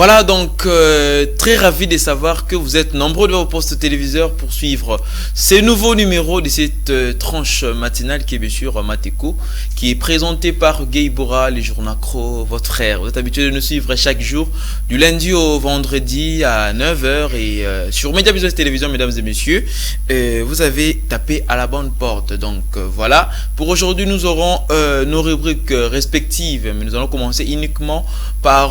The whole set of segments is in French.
Voilà donc très ravi de savoir que vous êtes nombreux devant vos postes téléviseurs pour suivre ces nouveaux numéros de cette tranche matinale qui est bien sûr Mateko, qui est présenté par Gay Bora, les journaux Cro, votre frère. Vous êtes habitué de nous suivre chaque jour du lundi au vendredi à 9h et sur Média Business Télévision, mesdames et messieurs, vous avez tapé à la bonne porte. Donc voilà, pour aujourd'hui nous aurons nos rubriques respectives, mais nous allons commencer uniquement par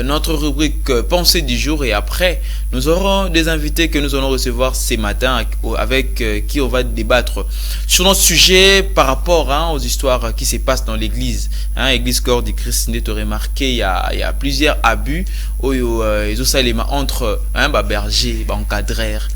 notre rubrique pensée du jour et après nous aurons des invités que nous allons recevoir ces matins avec qui on va débattre sur notre sujet par rapport aux histoires qui se passent dans l'église. Église Corps du Christ, vous aurez remarqué il y a plusieurs abus entre berger, encadreur.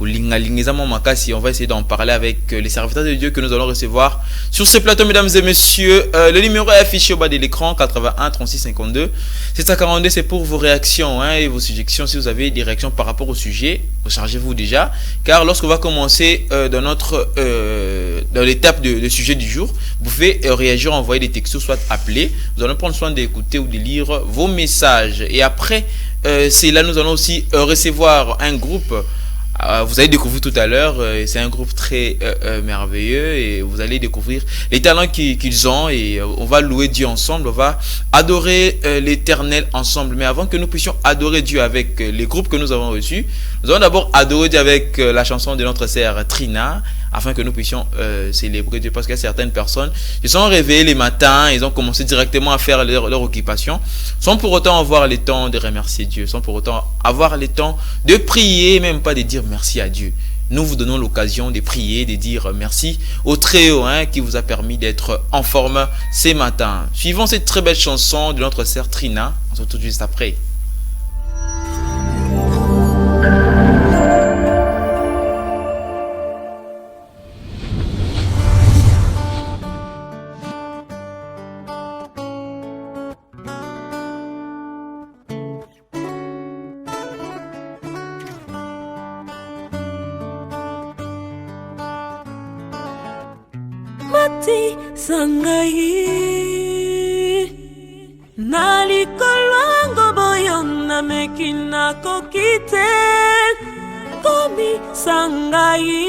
On va essayer d'en parler avec les serviteurs de Dieu que nous allons recevoir sur ce plateau, mesdames et messieurs. Le numéro est affiché au bas de l'écran, 81 36 52 742. C'est pour vos réactions et vos suggestions. Si vous avez des réactions par rapport au sujet, rechargez-vous déjà, car lorsqu'on va commencer dans l'étape de sujet du jour, vous pouvez réagir, envoyer des textos, soit appeler. Nous allons prendre soin d'écouter ou de lire vos messages. Et après, c'est là nous allons aussi recevoir un groupe. Vous allez découvrir tout à l'heure, c'est un groupe très merveilleux et vous allez découvrir les talents qu'ils ont et on va louer Dieu ensemble, on va adorer l'Éternel ensemble. Mais avant que nous puissions adorer Dieu avec les groupes que nous avons reçus, nous allons d'abord adorer Dieu avec la chanson de notre sœur Trina, afin que nous puissions célébrer Dieu, parce qu'il y a certaines personnes qui sont réveillées les matins, ils ont commencé directement à faire leur occupation, sans pour autant avoir le temps de remercier Dieu, sans pour autant avoir le temps de prier, même pas de dire merci à Dieu. Nous vous donnons l'occasion de prier, de dire merci au Très-Haut qui vous a permis d'être en forme ces matins. Suivons cette très belle chanson de notre sœur Trina, on se retrouve juste après. Sangai nalikolwango boyona mekina kokite komi sangai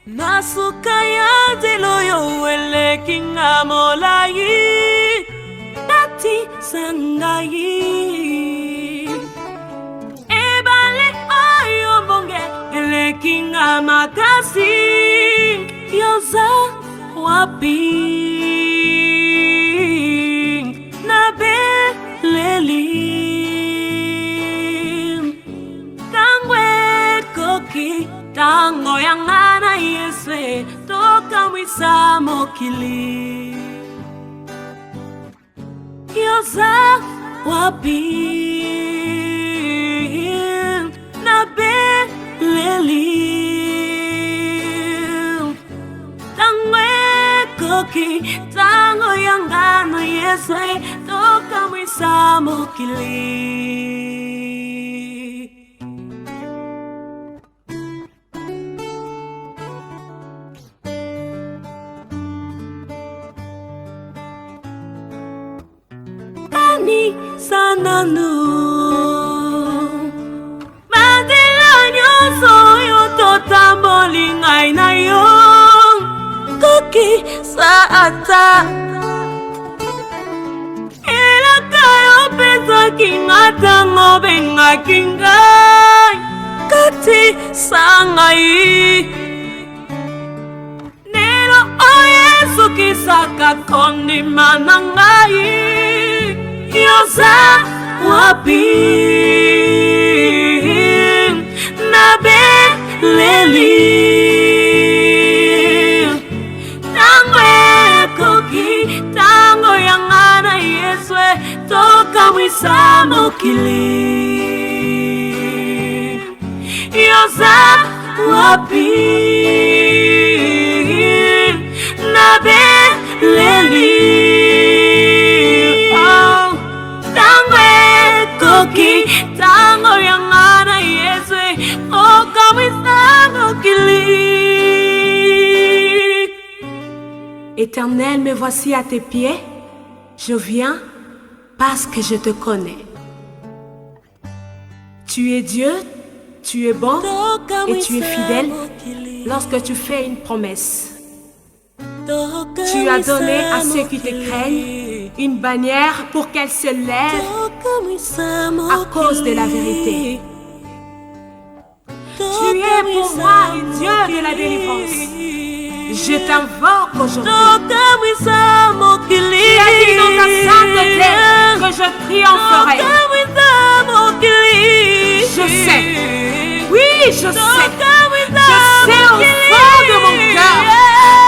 nasukaya deloyo wele kinga molai nati sangai ebale ayo bonge ele kinga makasi yoza wapi na beleli tangwe koki tango yangana yeswe toka mwisa mokili yoza wapi na beleli tango yangano yeswe toka mwisa mokili. Tani sananu madela nyoso yo totamboli ngai na yo koki saata ela kayo pesa kingata ngobe ngakingai kati sangai nero oyesu kisaka kondi manangai yoza wapi na beleli toka mwisa mokili yoza wapi na beleli tango koki tango yangana yeswe toka mwisa mokili. Éternel, me voici à tes pieds. Je viens parce que je te connais. Tu es Dieu, tu es bon et tu es fidèle lorsque tu fais une promesse. Tu as donné à ceux qui te craignent une bannière pour qu'elle se lève à cause de la vérité. Tu es pour moi un Dieu de la délivrance. Je t'invoque aujourd'hui. Tu as dit dans ta sainteté que je triompherai. Je sais, oui, je sais au fond de mon cœur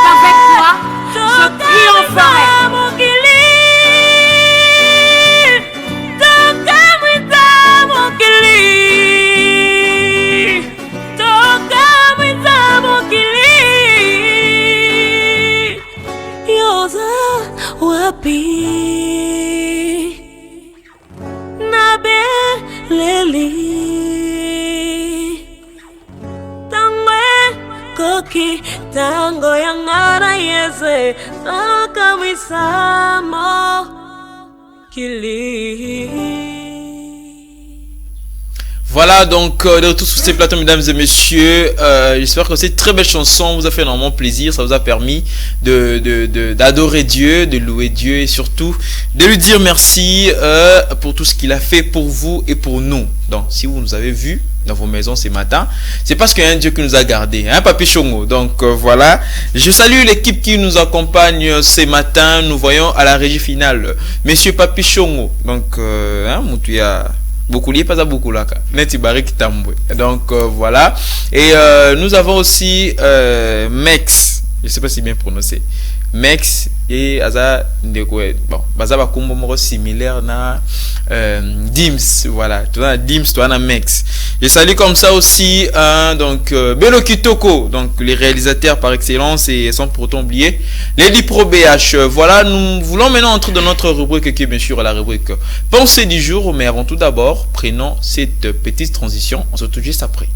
qu'avec toi, je triompherai. Wapi nabe leli tangwe koki tango yangara yese takamisamo kili. Voilà donc de retour sur ces plateaux, mesdames et messieurs. J'espère que cette très belle chanson vous a fait énormément plaisir. Ça vous a permis d'adorer Dieu, de louer Dieu et surtout de lui dire merci pour tout ce qu'il a fait pour vous et pour nous. Donc si vous nous avez vus dans vos maisons ce matin, c'est parce qu'il y a un Dieu qui nous a gardés, hein, Papi Chongo. Donc voilà, je salue l'équipe qui nous accompagne ce matin. Nous voyons à la régie finale Monsieur Papi Chongo. Donc Moutouya beaucoup lié, pas à beaucoup là. Donc voilà. Et nous avons aussi Mex. Je sais pas si bien prononcé. Mex et Aza Ndekwe. Bon, Baza Bakumbo moro similaire na Dims. Voilà. Tu as Dims, tu as Mex. Je salue comme ça aussi donc Belo Kitoko, donc les réalisateurs par excellence et sans pour autant oublier Lady Pro BH. Voilà, nous voulons maintenant entrer dans notre rubrique qui est bien sûr la rubrique Pensée du jour, mais avant tout d'abord, prenons cette petite transition. On se retrouve juste après.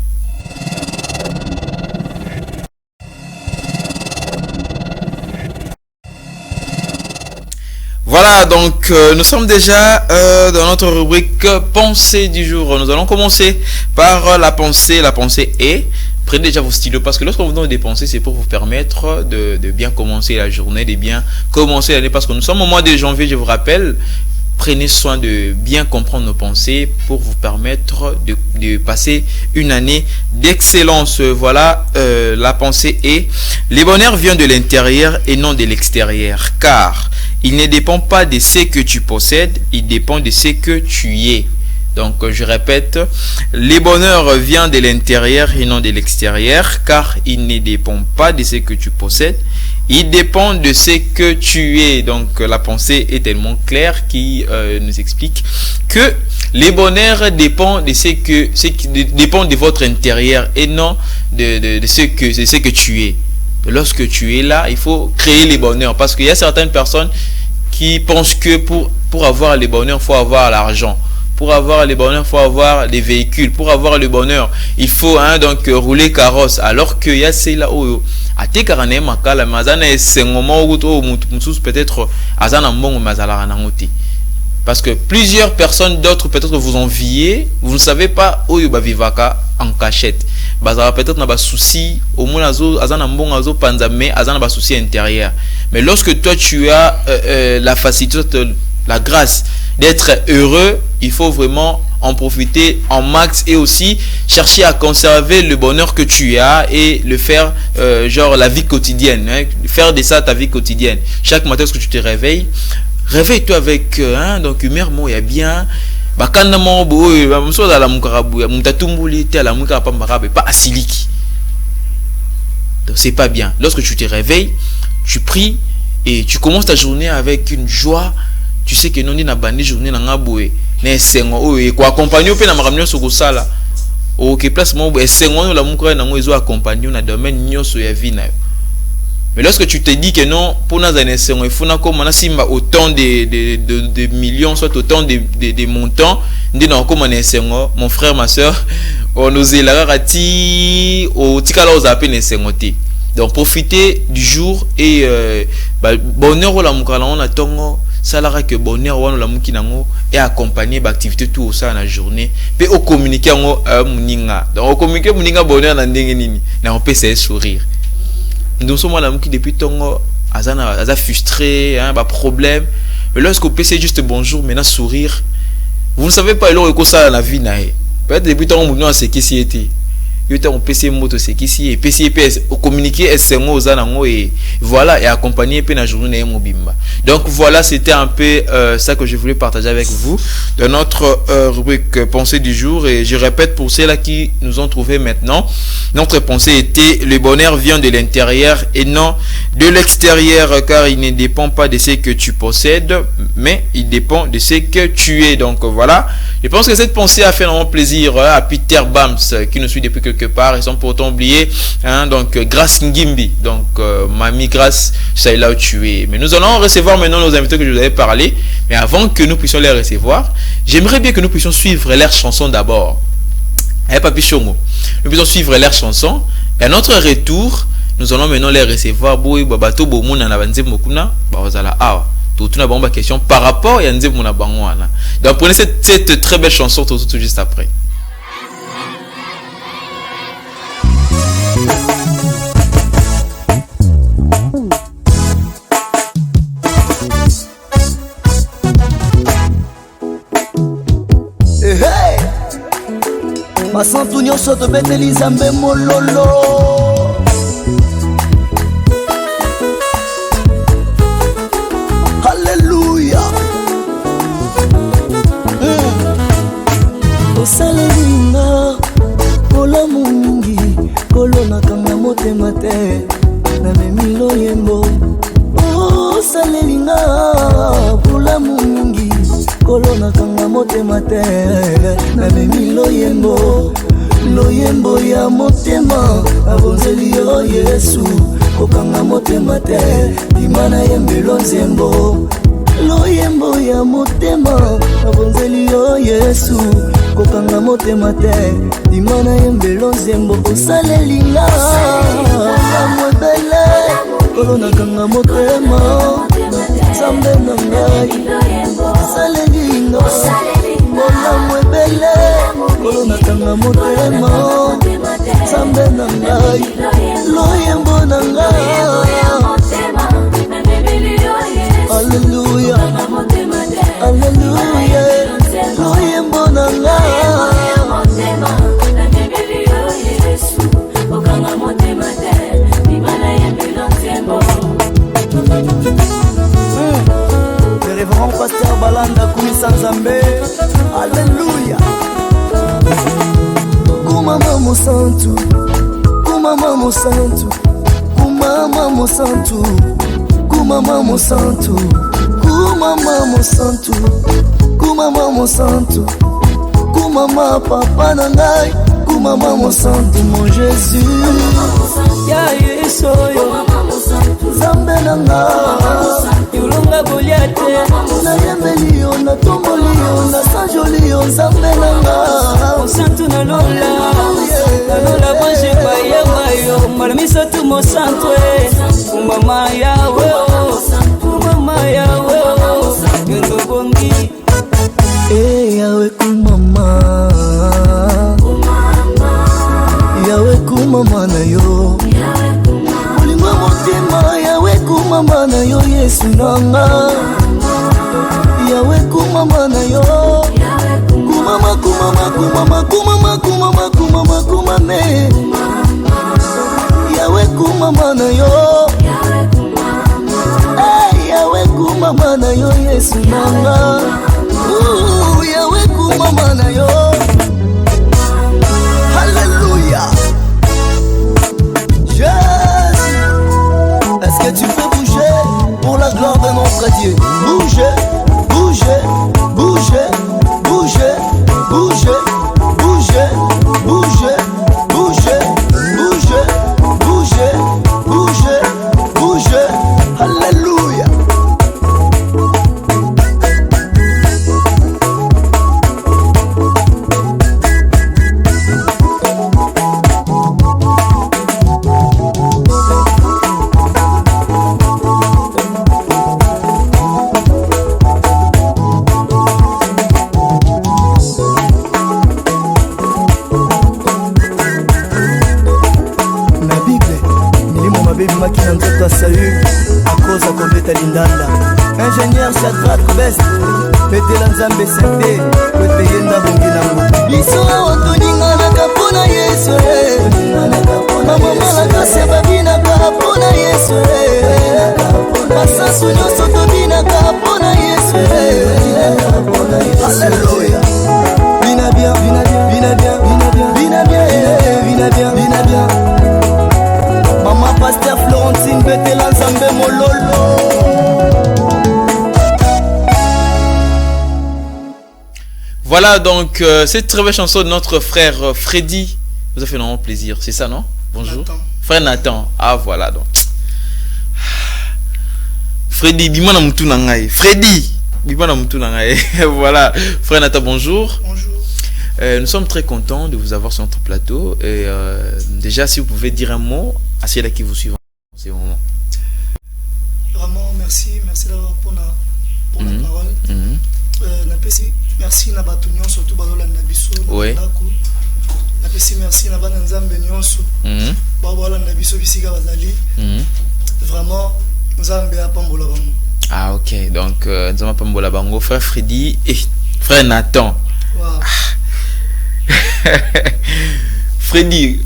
Voilà, donc nous sommes déjà dans notre rubrique Pensée du jour. Nous allons commencer par la pensée. La pensée est, prenez déjà vos stylos parce que lorsqu'on vous donne des pensées, c'est pour vous permettre de bien commencer la journée, de bien commencer l'année parce que nous sommes au mois de janvier, je vous rappelle. Prenez soin de bien comprendre nos pensées pour vous permettre de passer une année d'excellence. Voilà, la pensée est: le bonheur vient de l'intérieur et non de l'extérieur, car il ne dépend pas de ce que tu possèdes, il dépend de ce que tu es. Donc je répète, le bonheur vient de l'intérieur et non de l'extérieur, car il ne dépend pas de ce que tu possèdes, il dépend de ce que tu es. Donc la pensée est tellement claire qui nous explique que le bonheur dépend de ce qui dépend de votre intérieur et non de ce que tu es. Lorsque tu es là, il faut créer le bonheur parce qu'il y a certaines personnes qui pensent que pour avoir le bonheur, il faut avoir l'argent. Pour avoir le bonheur, il faut avoir des véhicules. Pour avoir le bonheur, il faut donc rouler carrosse. Alors que y a cela où ate karane makala mazana esengoma ou mutus peut-être azana mbongo mazala nangote. Parce que plusieurs personnes d'autres peut-être vous enviez, vous ne savez pas où yoba vivaka en cachette. Bazara peut-être na ba souci au moins azana mbongo azo panzame azana ba souci intérieur. Mais lorsque toi tu as la facilité, la grâce d'être heureux, il faut vraiment en profiter en max et aussi chercher à conserver le bonheur que tu as et le faire genre la vie quotidienne, hein, faire de ça ta vie quotidienne. Chaque matin lorsque tu te réveilles, réveille-toi avec donc humeur moya bien. Bakanda mo boy bamso da la mukarabu mutatumbuli te la mukara marabe pas asiliki. Donc c'est pas bien. Lorsque tu te réveilles, tu pries et tu commences ta journée avec une joie. Tu sais que non ni na bandi journée na ngaboué na sengo o ko accompagner pe na makamnyo sokosala o ke place mo sengo la mukara na ngo ezo accompagner na domaine nyoso ya vie na yo. Mais lorsque tu te dis que non, pour nous il faut autant de millions, soit autant de montants, mon frère, ma soeur, on nous est là, donc profitez du jour et bonheur la mukala on attend ça la que bonheur wana la muki nango et accompagner l'activité tout au ça la journée pe au communiquer ngo muninga donc au communiquer muninga bonheur na ndenge nini na on peut se sourire nous sommes la muki depuis tongo aza frustré hein ba problème mais lorsqu'on peut c'est juste bonjour maintenant sourire vous ne savez pas alors que ça la vie na peut-être depuis tongo muninga c'est qui si était on PC moto c'est qu'ici et PCPS au communiquer SMO aux anango et voilà et accompagner pe na journée mobimba. Donc voilà, c'était un peu ça que je voulais partager avec vous dans notre rubrique pensée du jour et je répète pour ceux là qui nous ont trouvé maintenant, notre pensée était le bonheur vient de l'intérieur et non de l'extérieur car il ne dépend pas de ce que tu possèdes mais il dépend de ce que tu es. Donc voilà, je pense que cette pensée a fait vraiment plaisir à Peter Bams qui nous suit depuis quelque part, ils sont pourtant oubliés hein, donc Grâce Ngimbi, donc Mamie Grâce, c'est là où tu es. Mais nous allons recevoir maintenant nos invités que je vous avais parlé, mais avant que nous puissions les recevoir, j'aimerais bien que nous puissions suivre leurs chansons d'abord. Papi Chongo, nous puissions suivre leurs chansons et à notre retour, nous allons maintenant les recevoir. Boy babato bomuna na banze mokuna bazala awa. Tout na bomba question par rapport à nze mona bangwana. Donc prenez cette très belle chanson tout juste après. Masantu nyonso tobeteli Nzambe mololo. Hallelujah. Osalenga kola mungi kolona kanga motema te na memilo yembo. Osalenga kola mungi kolona kanga motema te na memilo yembo. Loyembo ya motema abonzeli yo Yesu kokanga motema te dimana yembelo nzembo. Loyembo ya motema abonzeli yo Yesu kokanga motema te dimana yembelo nzembo. Osalelinga mwebele kolona kanga motema Nzambe na ngai. Osalelinga mona mwebele kolona kanga motema Nzambe na ngai. Loyembo na ngai. Alléluia, alléluia. Loyembo na ngai. Le révérend pasteur Balanda Kumisa Nzambe. Alléluia. Kumama Mosantu, Kumama Mosantu, Kumama Mosantu, Kumama Mosantu, Kumama Mosantu, Kumama Mosantu, Kumama Papa Nangai, Kumama Mosantu, mon Jésus. Ya Yesu yo, Nzambe Nangai. Yulunga Goliate, na yembeli yo, na tomboli yo, na sanjoli yo, Nzambe Nangai. Santu na lola banje ba yema yo marmisa tu mo santo mama yawe yendo bongi yawe kumama yawe kumama na yo ulimwa motema yawe kumama na yo Yesu nanga yawe kumama na yo kumama kumama kumama kumama kumama kumama kumame yawe kumama na yo yawe kumama na yo Yesu nanga yawe kumama na yo. Alléluia. Jésus, est-ce que tu peux bouger pour la gloire de notre Dieu? Bouger, bouger, bouger, bouger, bouger, bouger, bouger, bouger, bouger, bouger, bouger, bouger. Alléluia. betela nzambe sete kwete yenda bongi nango biso awa toninganaka mpona yesu mamamalaka se babinaka mpona yesu basasu nyonso tobinaka mpona yesu alleluya bina bien bina bien bina bien bina bien bina bien bina bien mama pasteur Florentine betela nzambe mololo. Voilà donc cette très belle chanson de notre frère Freddy vous a fait vraiment plaisir, c'est ça non? Bonjour Nathan. Frère Nathan, ah voilà donc Freddy bimana mutu na ngai Freddy bimana mutu na ngai voilà frère Nathan bonjour. Bonjour. Nous sommes très contents de vous avoir sur notre plateau et déjà si vous pouvez dire un mot à ceux qui vous suivent en ce moment. Vraiment merci d'avoir pour la parole. Merci na bato nyonso to bazolanda biso na ndako. Merci na bana nzambe nyonso. Bazolanda biso bisika bazali. Vraiment nzambe apambola bango. Ah ok donc nzambe apambola bango frère Freddy et frère Nathan. Wow. Freddy,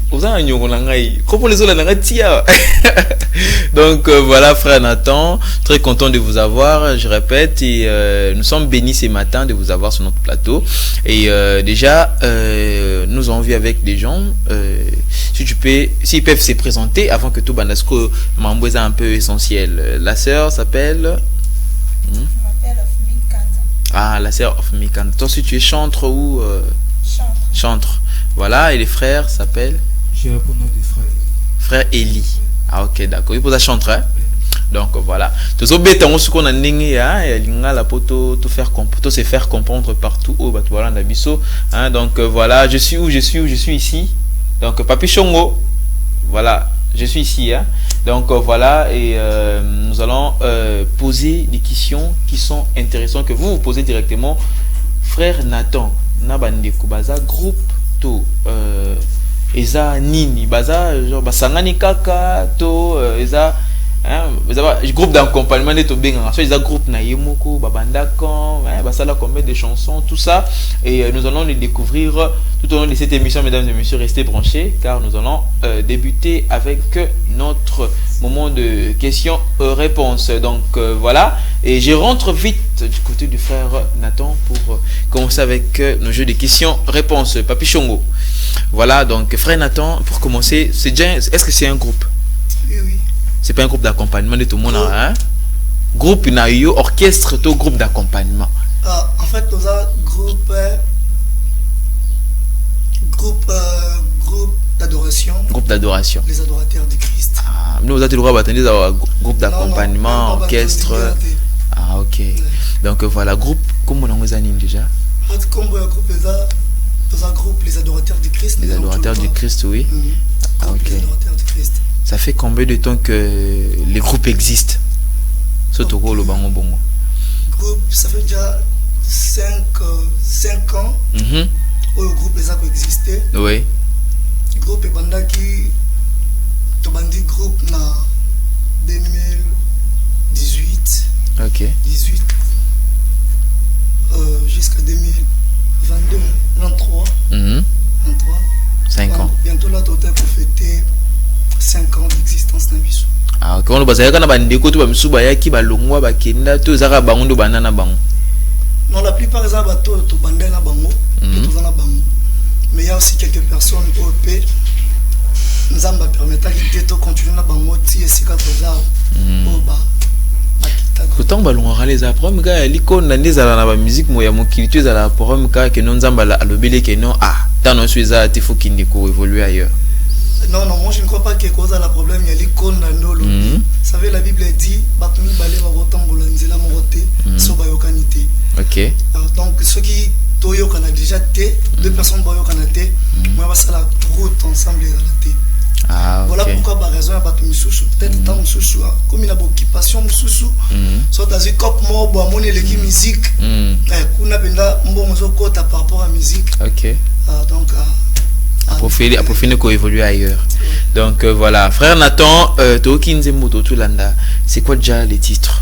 donc voilà frère Nathan, très content de vous avoir, je répète, et nous sommes bénis ce matin de vous avoir sur notre plateau. Et déjà, nous avons vu avec des gens, si tu peux, s'ils peuvent se présenter avant que tout Bandasco m'embouise un peu essentiel. La sœur s'appelle Je m'appelle Ofmi Kanda. Ah, la sœur Ofmi Kanda. Toi, si tu es chantre ou chantre. Voilà, et les frères s'appellent J'ai un nom de frère. Frère Eli. Ah ok, d'accord. Il faut ça chanter. Hein? Donc voilà. Tous les bêtes on se connaît n'engé la poto te faire se faire comprendre partout au voilà d'abisso. Hein? Donc voilà, je suis ici. Donc Papi Chongo. Voilà, je suis ici. Hein? Donc voilà et nous allons poser des questions qui sont intéressantes que vous posez directement. Frère Nathan, nabande kubaza groupe to eza nini baza genre basangani kaka to eza groupe d'accompagnement de to benga so eza groupe na yemoko babandaka basala combien de chansons tout ça et nous allons les découvrir tout au long de cette émission. Mesdames et messieurs, restez branchés car nous allons débuter avec notre moment de questions-réponses. Donc voilà, et je rentre vite du côté du frère Nathan pour commencer avec nos jeux de questions-réponses. Papi Chongo. Voilà, donc frère Nathan, pour commencer, est-ce que c'est un groupe? Oui, oui. C'est pas un groupe d'accompagnement de tout le monde, hein? Groupe Nayo, orchestre, tout groupe d'accompagnement. En fait, nous avons groupe d'adoration. Groupe d'adoration. Les adorateurs du Christ. Ah, nous avons le droit d'attendre groupe d'accompagnement, orchestre. Ah, ok. Ouais. Donc voilà, groupe, comment on a déjà? Comme groupe, dans un groupe, les adorateurs du Christ. Les adorateurs du Christ, oui. Ah, ok. Les adorateurs du Christ. Ça fait combien de temps que les groupes existent? Surtout le bango bongo. Groupe, ça fait déjà 5 ans. Où le groupe les a coexisté. Oui. Le groupe est bandaki. Tu bandit groupe na 2018. Ok. 18. Jusqu'à 2022, 23. 23. 5 ans. Bientôt là, tu as fêté 5 ans d'existence na biso. Ah, ok. On va dire que na bandeko to ba msuba yaki ba longwa ba kenda to zaka bango ndo banana bango. Non, la plupart des abattoirs to bandé na bango, to na bango. Mais il y a aussi quelques personnes OP Nzamba permettra de continuer na bango ti esika toza o ba. Pourtant balongara les problème ga l'icône na ndezala na ba musique moya mokili tu ezala problème ka que non Nzamba la lobele que non tant suiza te faut qu'il faut évoluer ailleurs. Non, moi je ne crois pas que cause la problème il y a l'icône na ndolo. Vous savez la Bible dit batumi balé va rotambola nzela morote so ba yokanité. OK. Donc ceux qui toyo kana déjà té deux personnes boyo kana té moi va ça la route ensemble dans la té. Ah, voilà pourquoi par raison batumi susu peut-être tant susu comme il a beaucoup occupation susu soit dans un cop mo bo amone l'équipe musique kuna benda mbongo zo kota par rapport à musique. OK. Donc à profiter qu'on évolue ailleurs. Donc voilà, frère Nathan, Toki Nzembo Totulanda, c'est quoi déjà les titres?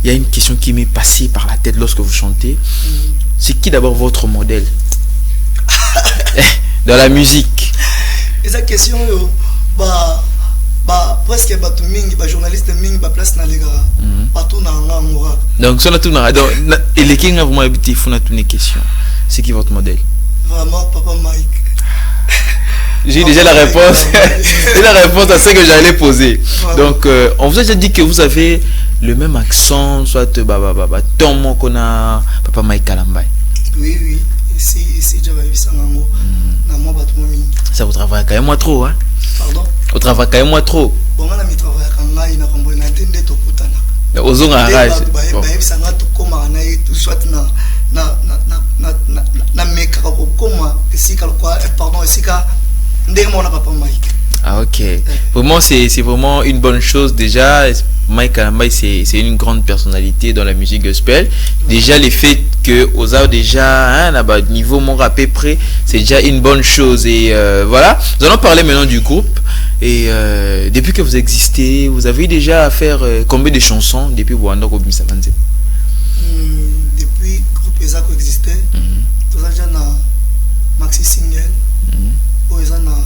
il y a une question qui m'est passée par la tête lorsque vous chantez. C'est qui d'abord votre modèle dans la musique? Et cette question, presque tout mingi, journaliste mingi, place na lega, partout na ngora. Donc, ça tout na, et les qui ont vraiment habité, font toutes les questions. C'est qui votre modèle? Vraiment, Papa Mike. J'ai déjà la réponse. C'est la réponse à ce que j'allais poser. Donc, on vous a déjà dit que vous avez le même accent, soit Tom Kona, Papa Mike Kalambay. Oui, oui. Ici, j'avais vu ça dans mon bâtiment. Ça vous travaille quand même moi trop, hein? Pardon? Vous travaillez quand même moi trop. Bon, on a mis travail quand on a compris na tende to kutana. Aux on arrache. Ça n'a tout comme on a tout soit na meka ko koma ici quoi pardon ici ka ndé mon Papa Mike. Ah ok. Vraiment c'est vraiment une bonne chose déjà. Mike Kalambay c'est une grande personnalité dans la musique gospel. Déjà les faits que aux a déjà là-bas niveau mon rappé près, c'est déjà une bonne chose et voilà. Nous allons parler maintenant du groupe et depuis que vous existez, vous avez déjà à faire combien de chansons depuis Wanda Kobimisa Banze? Depuis groupe Ezak existait, tout ça déjà na maxi single. Où ils ont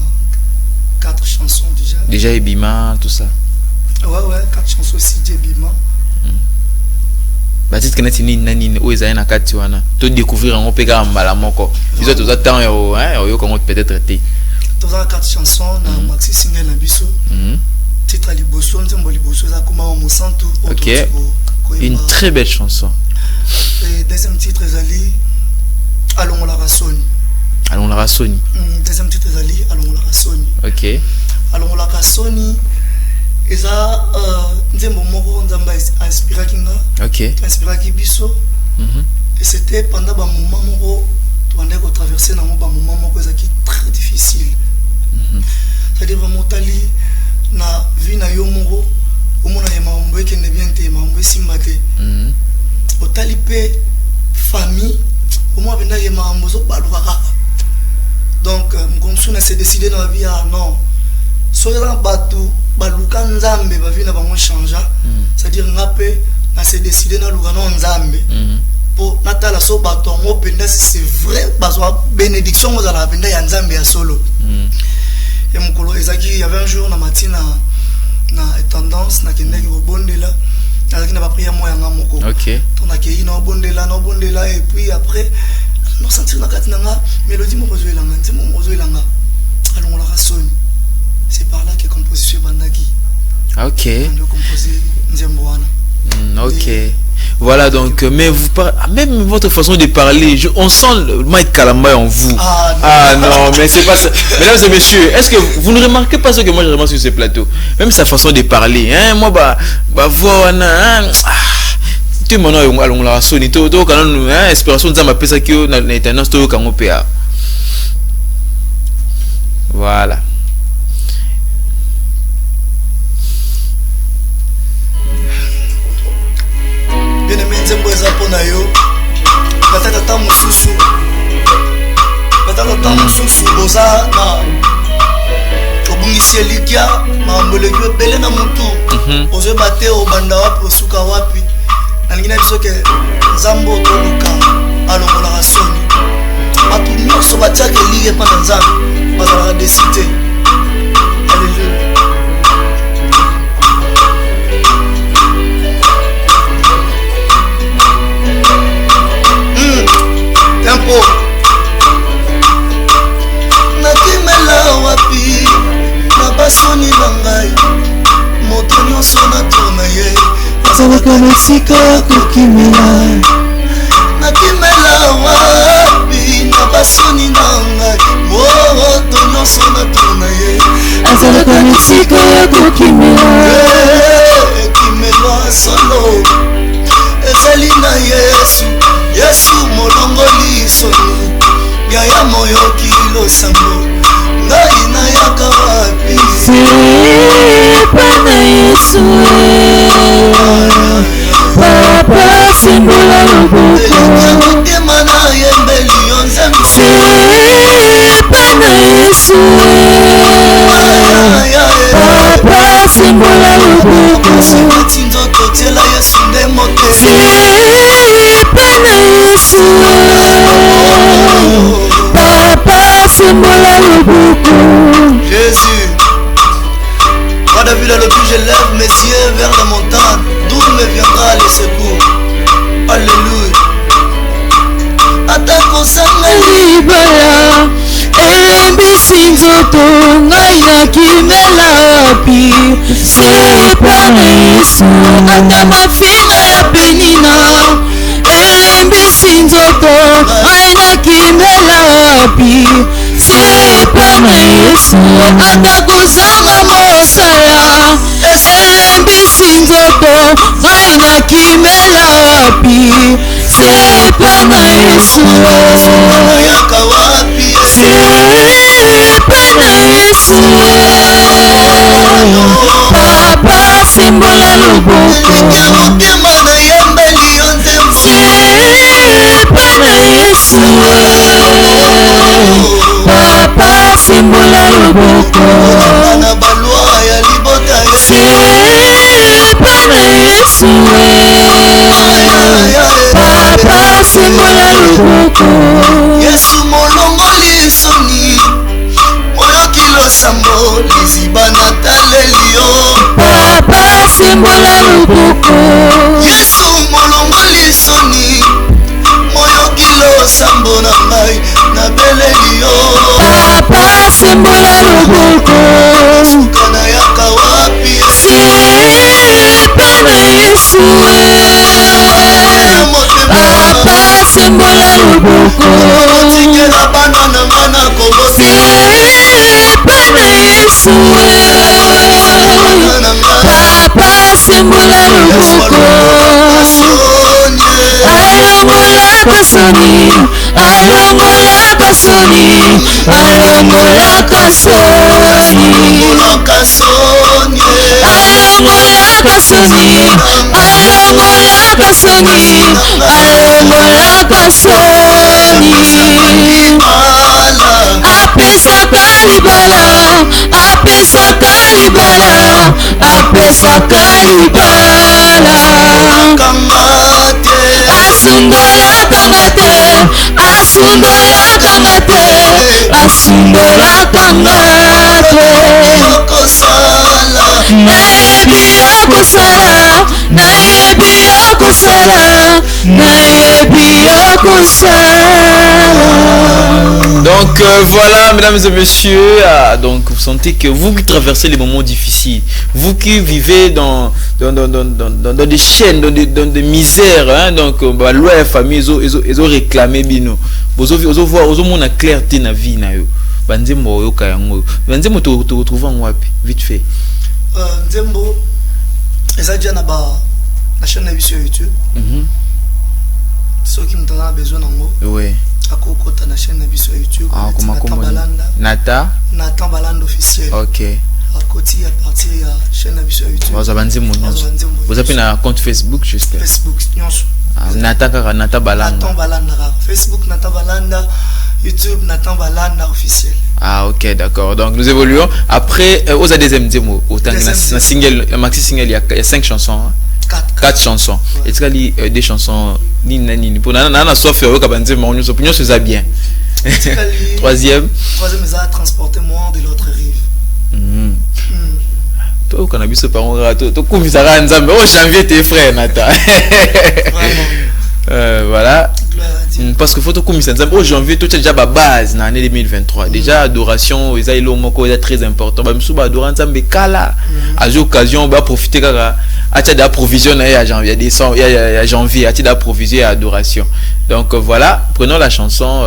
4 chansons déjà. Déjà Ebima, tout ça. Ouais, 4 chansons aussi Ebima. Bah titre que nani où ils ont na 4 wana. Tout découvrir en pega mbala moko. Ils ont tout ça temps yo comment peut-être traiter. Tout ça 4 chansons na maxi single na biso. Titre liboso nzembo liboso za kuma mo santu. OK. Une très belle chanson. Et deuxième titre Zali Allons la Rassoni. Allons la Rassoni. Deuxième titre Zali Allons la Rassoni. OK. Allons la Rassoni. Et ça nzembo moko nzamba inspiré kinga. OK. Inspiré ki biso. Et c'était pendant un moment moko tu andé ko traverser na mo ba moment moko ezaki très difficile. C'est-à-dire vraiment tali na vie na yo moko omona yema ombo ekende bien te mambo simbate. Otali pe famille omona benda yema mambo zo baluka. Donc mkonsu s'est décidé dans la vie non. Soyez batu baluka nzambe ba vie na bango changer. C'est-à-dire ngapé na s'est décidé na luka non nzambe. Pour natala so batu ngo penda c'est vrai bazwa bénédiction mo za la penda ya nzambe ya solo. Et mon colo ezaki il y avait un jour na matina na tendance na kendeki ko bondela avec na pas prier moi yanga moko. OK. On a kei na bondela et puis après nous sentir na katina nga mélodie mo rezo elanga nzemo mo rezo elanga allons la Rassoni. C'est par là que composition bandaki. OK. On composer nzembo wana. OK. Voilà donc, mais vous même votre façon de parler, on sent le Mike Kalambay en vous. Ah non, mais c'est pas ça. Mesdames et messieurs, est-ce que vous ne remarquez pas ce que moi je remarque sur ce plateau? Même sa façon de parler, hein, moi voix tu m'en as allons la Rassoni, tout quand nous inspiration de ma pesa qui na éternel tout quand on PA. Voilà. Bien aimé nzembo eza pona yo batata ta mususu boza na obungisi elikia mamboleki ebele na mutu ozo bate obanda wapi osuka wapi nalingi na biso ke nzambe otoluka alongolaka soni bato nyonso batiaka elige epa na nzambe bazalaka desite. Alleluya. Tempo nakimela wapi na basoni bangai moto nyonso na tona ye azalaka na sika kokimela nakimela wapi na basoni bangai moto nyonso na tona ye azalaka na sika kokimela kimela solo ezali na Yesu molongoli soni yaya moyo kilo sambo ngai na yaka wapi Sepa na Yesu Papa simbola loboko Tema na yembeli yonzembi Sepa na Yesu Papa simbola loboko Sikati nzoto tiela Yesu nde mote Papa simbola loboko. Jésus, roi David a le plus, je lève mes yeux vers la montagne, d'où me viendra le secours. Alléluia. Atakosanga Libala elembisi nzoto ngai nakimela wapi sepa na Yesu ata mafinga ya penina elembisi nzoto ngai nakimela wapi sepa na Yesu ata kozanga mosala elembisi nzoto ngai nakimela wapi sepa na Yesu yaka wapi sepa na Yesu papa simbola loboko ya motema na yembeli yo nzembo sepa na Yesu papa simbola loboko na balwa ya libota sepa na Yesu papa simbola loboko Yesu molongoli soni oyoki losambo liziba na taleli yo papa simbola loboko Yesu molongoli soni moyoki losambo na ngai na beleli yo papa simbola loboko kana yaka wapi sepa na Yesu papa simbola loboko otikela bana na nga na kobosi sepa na Yesu papa simbola loboko alongolaka soni alongolaka soni alongolaka soni olaka soni alongolaka soni alongolaka soni alongolaka soni apesaka libala apesaka libala apesaka libala kamate asundolakanga te asundolakanga te asundolakanga te okosala nayebi okosala nayebi okosala nayebi okosala. Donc voilà, mesdames et messieurs, donc vous sentez que vous qui traversez les moments difficiles, vous qui vivez dans des chaînes, dans des misères, hein, donc loi famille, ils ont réclamé bino, vous avez la clarté dans la vie, banzembo yoka yango, banzembo te retrouver en wapi, vite fait. Nzembo, eza déjà na chaîne sur YouTube. Ceux qui m'ont besoin nango. Oui. Akokota na chaîne sur YouTube. Ah, comment Nata Nathan Balanda officiel. OK. Akoti à partir de la chaîne sur YouTube. Vous avez un compte Facebook juste. Facebook nyonso. Nata Balanda. Nathan Balanda. Facebook Nathan Balanda. YouTube Nathan Balanda officiel. Ah ok, d'accord. Donc nous évoluons. Après, aux deuxième démo, single, maxi single, il y a 5 chansons. Hein? 4 chansons. Ouais. Et tu as des chansons ni pour nana sauf au kabandé mon opinion c'est bien. Troisième, ils a transporté moi de l'autre rive. Toi au cannabis par on rato, toi comme ça va nzambe oh janvier tes frères Nata. Voilà. Parce que faut comme ça nzambe oh janvier tout déjà ba base na année 2023. Déjà adoration ils a ilo moko est très important. Ba msuba adoration nzambe kala. À l'occasion ba profiter kaka atia d'approvision à janvier décembre à janvier atia d'approvision à adoration. Donc voilà, prenons la chanson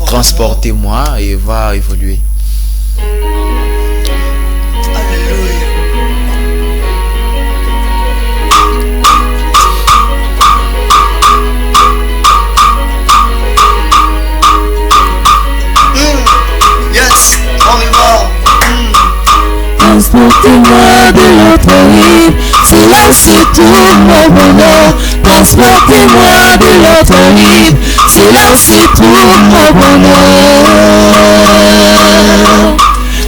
Transportez-moi et va évoluer. Yes, on y va. Transportez-moi de l'autre rive, c'est là c'est tout mon bonheur. Transportez-moi de l'autre rive, c'est là c'est tout mon bonheur.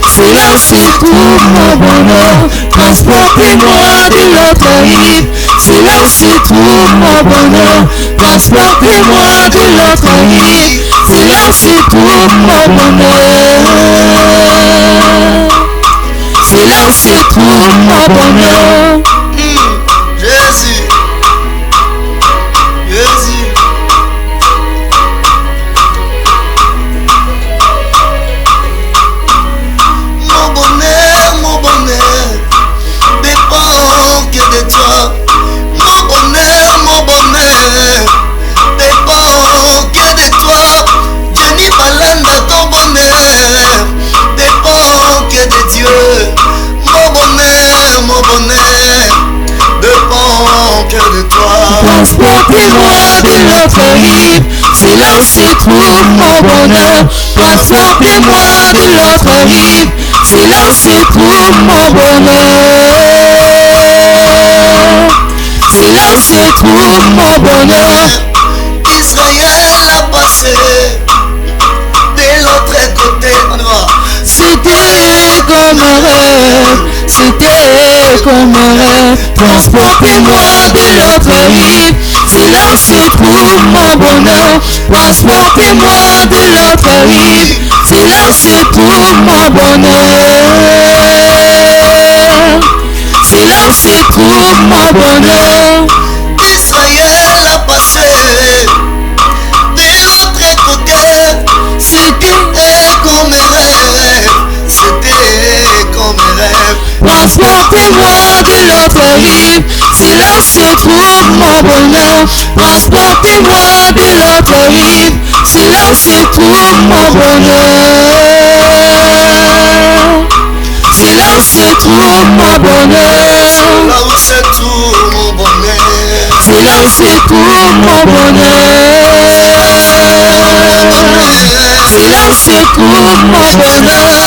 C'est là c'est tout mon bonheur. Transportez-moi de l'autre rive, c'est là c'est tout mon bonheur. transportez-moi de l'autre rive, c'est là où se trouve mon bonheur. C'est là où se trouve mon bonheur. Jésus, Jésus. Mon bonheur dépend que de toi. Mon bonheur dépend que de toi. Jenny Balanda, ton bonheur dépend que de Dieu. Mon bonheur dépend que de toi. Transportez-moi de l'autre rive, c'est là où se trouve mon bonheur. Transportez-moi de l'autre rive, c'est là où se trouve mon bonheur. C'est là où se trouve mon bonheur. Israël a passé de l'autre côté. On y va. C'était comme un rêve, c'était comme un rêve. Transportez-moi de l'autre rive, c'est là où se trouve mon bonheur. Transportez-moi de l'autre rive, c'est là où se trouve mon bonheur. C'est là où se trouve mon bonheur. Israël a passé de l'autre côté. C'était comme un rêve. C'était comme un rêve. Transportez-moi de l'autre rive, c'est là où se trouve mon bonheur. Transportez-moi de l'autre rive, c'est là où se trouve mon bonheur. C'est là où se trouve mon bonheur. Là où se trouve mon bonheur. C'est là où se trouve mon bonheur. C'est là où se trouve mon bonheur.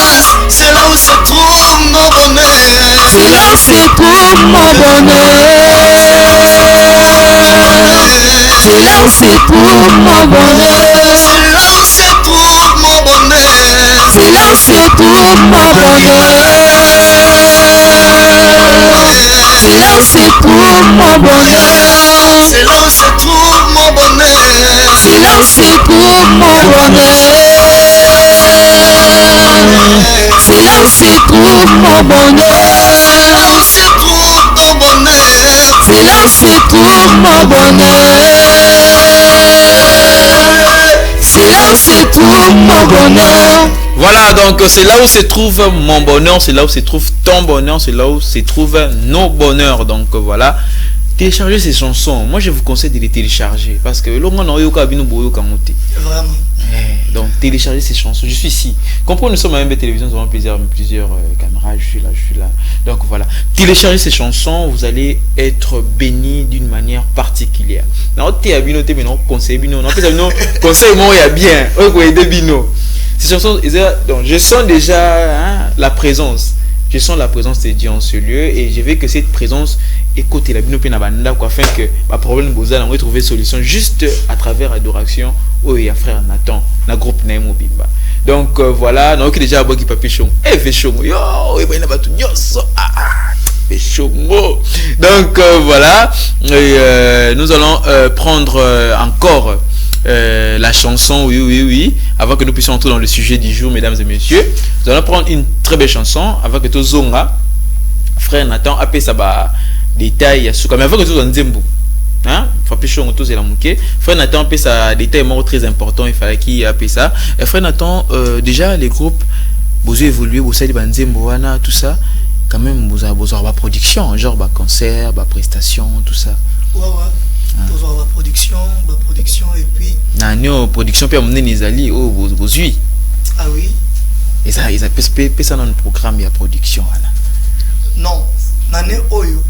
C'est là où se trouve mon bonheur. C'est là où se trouve mon bonheur. C'est là où se trouve mon bonheur. C'est là où se trouve mon bonheur. C'est là où se trouve mon bonheur. C'est là où se trouve mon bonheur. C'est là où se trouve mon bonheur. C'est là où se trouve mon bonheur. C'est là où se trouve mon bonheur. C'est là où se trouve ton bonheur. C'est là où se trouve mon bonheur. C'est là où se trouve mon bonheur. Voilà, donc c'est là où se trouve mon bonheur, c'est là où se trouve ton bonheur, c'est là où se trouve nos bonheurs. Donc voilà, téléchargez ces chansons. Moi je vous conseille de les télécharger parce que Vraiment. donc téléchargez ces chansons. Je suis ici. Comprenez, nous sommes à MB Télévision, nous avons plusieurs caméras, je suis là. Donc voilà, téléchargez ces chansons, vous allez être bénis d'une manière particulière. Ces chansons, donc, je sens déjà la présence. Je sens la présence de Dieu en ce lieu et je veux que cette présence écoute la bino pena banda afin que ma problème bozala on trouver solution juste à travers l'adoration où il y a frère Nathan na groupe Naimo Bimba. Donc voilà, donc déjà à boki papi chongo et fait chongo yo et ben na batu nyoso fait chongo. Donc voilà, et, nous allons prendre encore la chanson oui avant que nous puissions entrer dans le sujet du jour, mesdames et messieurs. Nous allons prendre une très belle chanson avant que tout zonga frère Nathan appelle ça ba détail à mais avant que tout en zembo hein frappé chaud tout c'est la mouké frère Nathan appelle ça détail très important, il fallait qu'il appelle ça et frère Nathan déjà les groupes vous évoluer vous savez ba nzembo wana tout ça quand même vous avoir la production genre ba concert ba prestation tout ça ouais vous avoir la production et puis na production puis amener les alliés vous suit ah oui et ça ils appellent ça dans le programme il y a production voilà non nane oyo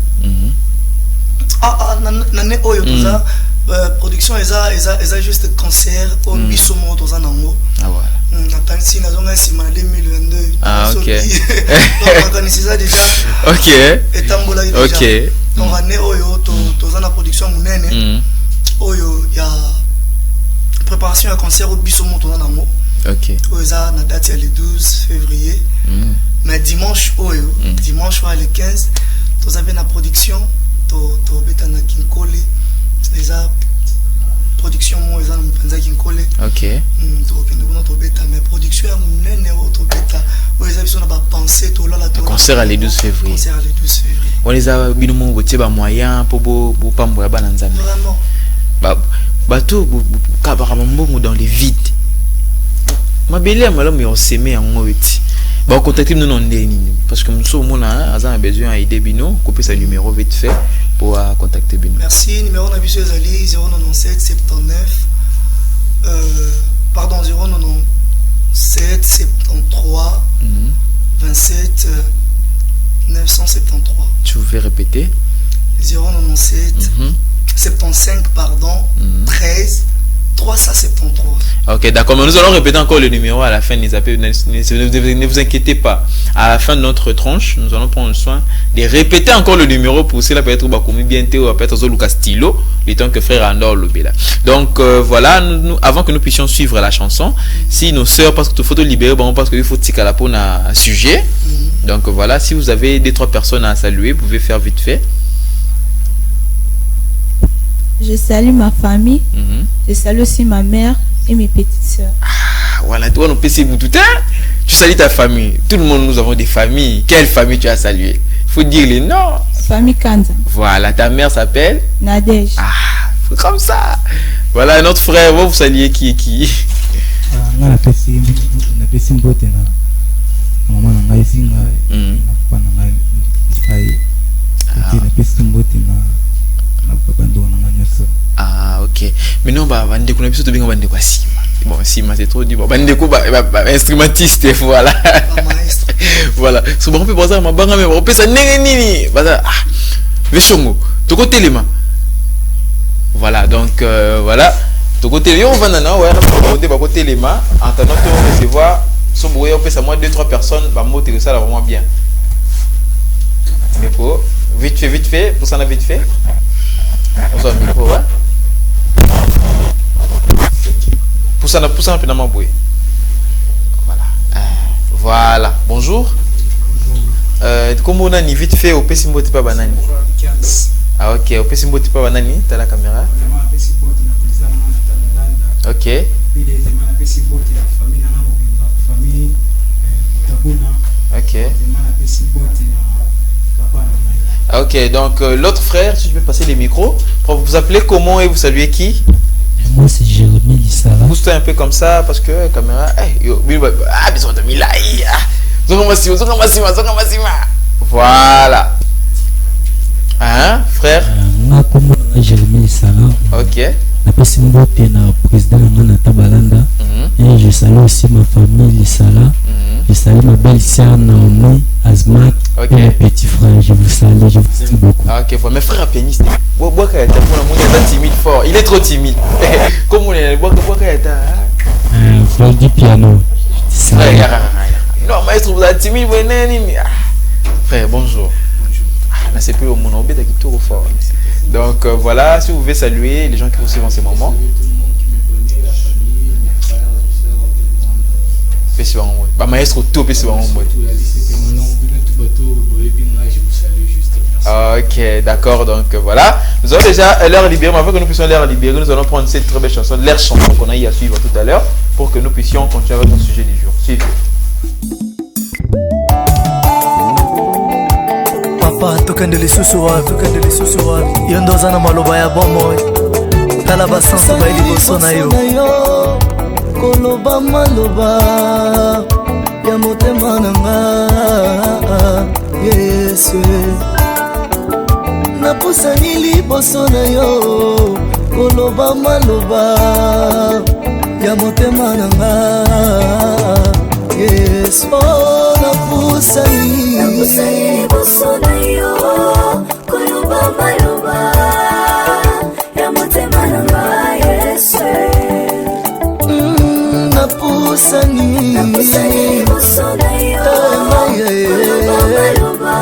nane oyo tout ça production eza juste concert au biso mo to za nango ah voilà natansi nazonga sima 2022 ah ok donc organiser ça déjà ok etambola déjà ok donc nane oyo to za na production munene oyo ya préparation à concert au biso mo to za nango ok oyo za na date le 12 février mais dimanche oyo dimanche le 15 tous avez la production to beta na Kinkoli déjà production moi eza na mpenza kinkole. OK. Tokende kuna tobeta mais production ya munene o tobeta o eza biso na ba penser to la to. Concert à le 12 février. Concert le 12 février. On les a binomo botie ba moyen pour bo pambo ya bana nzambe. Vraiment. Bato kabara mbongo dans les vides. Mabele malamu ya oseme yango eti. Ba contacter nous non ndeni parce que nous sommes là a besoin aider bino couper sa numéro vite fait pour contacter bino. Merci, numéro na biso ezali 097 79 pardon 097 73 27 973. Tu veux répéter? 097 75 pardon 13 373. Ok, d'accord, mais nous allons répéter encore le numéro à la fin. Ne vous inquiétez pas. À la fin de notre tranche, nous allons prendre soin de répéter encore le numéro pour cela peut-être bientôt peut-être Zoluka stylo, le temps que frère Andor Lobela. Donc voilà, avant que nous puissions suivre la chanson, si nos sœurs parce que tout faut libérer, bon parce qu'il faut tirer la peau à sujet. Donc voilà, si vous avez 2-3 personnes à saluer, vous pouvez faire vite fait. Je salue ma famille. Je salue aussi ma mère et mes petites sœurs. Ah, voilà, toi, on peut se tout tu salues ta famille. Tout le monde, nous avons des familles. Quelle famille tu as salué? Il faut dire les noms. Famille Kanza. Voilà, ta mère s'appelle Nadège. Ah, comme ça. Voilà, notre frère, vous saluez qui Maman Ah, ok. Mais non, bah, bande qu'on a besoin de bien bande quoi sima. Bon, sima c'est trop dit. Bon, bande quoi instrumentiste, voilà. Voilà. Ce bon peut penser ma banga mais on peut ça nini. Bah, Veshongo. To côté lema. Voilà, donc voilà. To côté yo vanana ouais, on va côté lema en attendant de recevoir son bruit on peut ça moi 2-3 personnes bah moi ça là vraiment bien. Mais pour vite fait, pour ça on a vite fait. On a micro, ouais. Pour ça, finalement, oui. Voilà. Voilà. Bonjour. Comment on a ni vite fait au Pessimbo Tipa Banani? Ah, ok. Au Pessimbo Tipa Banani, t'as la caméra? Ok. Ok. Ok, donc l'autre frère, si je peux passer les micros, vous appelez comment et vous saluez qui? Moi c'est Jérémy Lissala. Boostez un peu comme ça parce que caméra. Besoin de Milaï. Voilà. Hein, frère? Moi comme Jérémy Lissala. Ok. Après c'est mon président de Tabalanda. Et je salue aussi ma famille Lissala. Je salue ma belle-sœur Naomi, Azmat et mes petits frères. Je vous salue, je vous aime beaucoup. Ah, ok, mes frères pianistes. Il est trop timide. Comment on est frère du piano. Non, maestro, vous êtes timide. Frère, bonjour. Là, c'est plus au monde, on est tout fort. Donc voilà, si vous voulez saluer les gens qui vous suivent en ce moment. Bah maestro tout ok, d'accord, donc voilà. Nous avons déjà l'air libéré, mais avant que nous puissions l'air libérer, nous allons prendre cette très belle chanson, l'air chanson qu'on a eu à suivre tout à l'heure, pour que nous puissions continuer avec notre sujet du jour. Suivez. Papa, tokende lisusuwa yondo zana maloba ya bomo tala basanso ba liboso na yo koloba maloba ya motema nanga Yesu napusani liboso na yo koloba maloba ya motema nanga Yesu napusani liboso na yo koloba maloba ya motema nanga Yesu napusani liboso na yo koloba maloba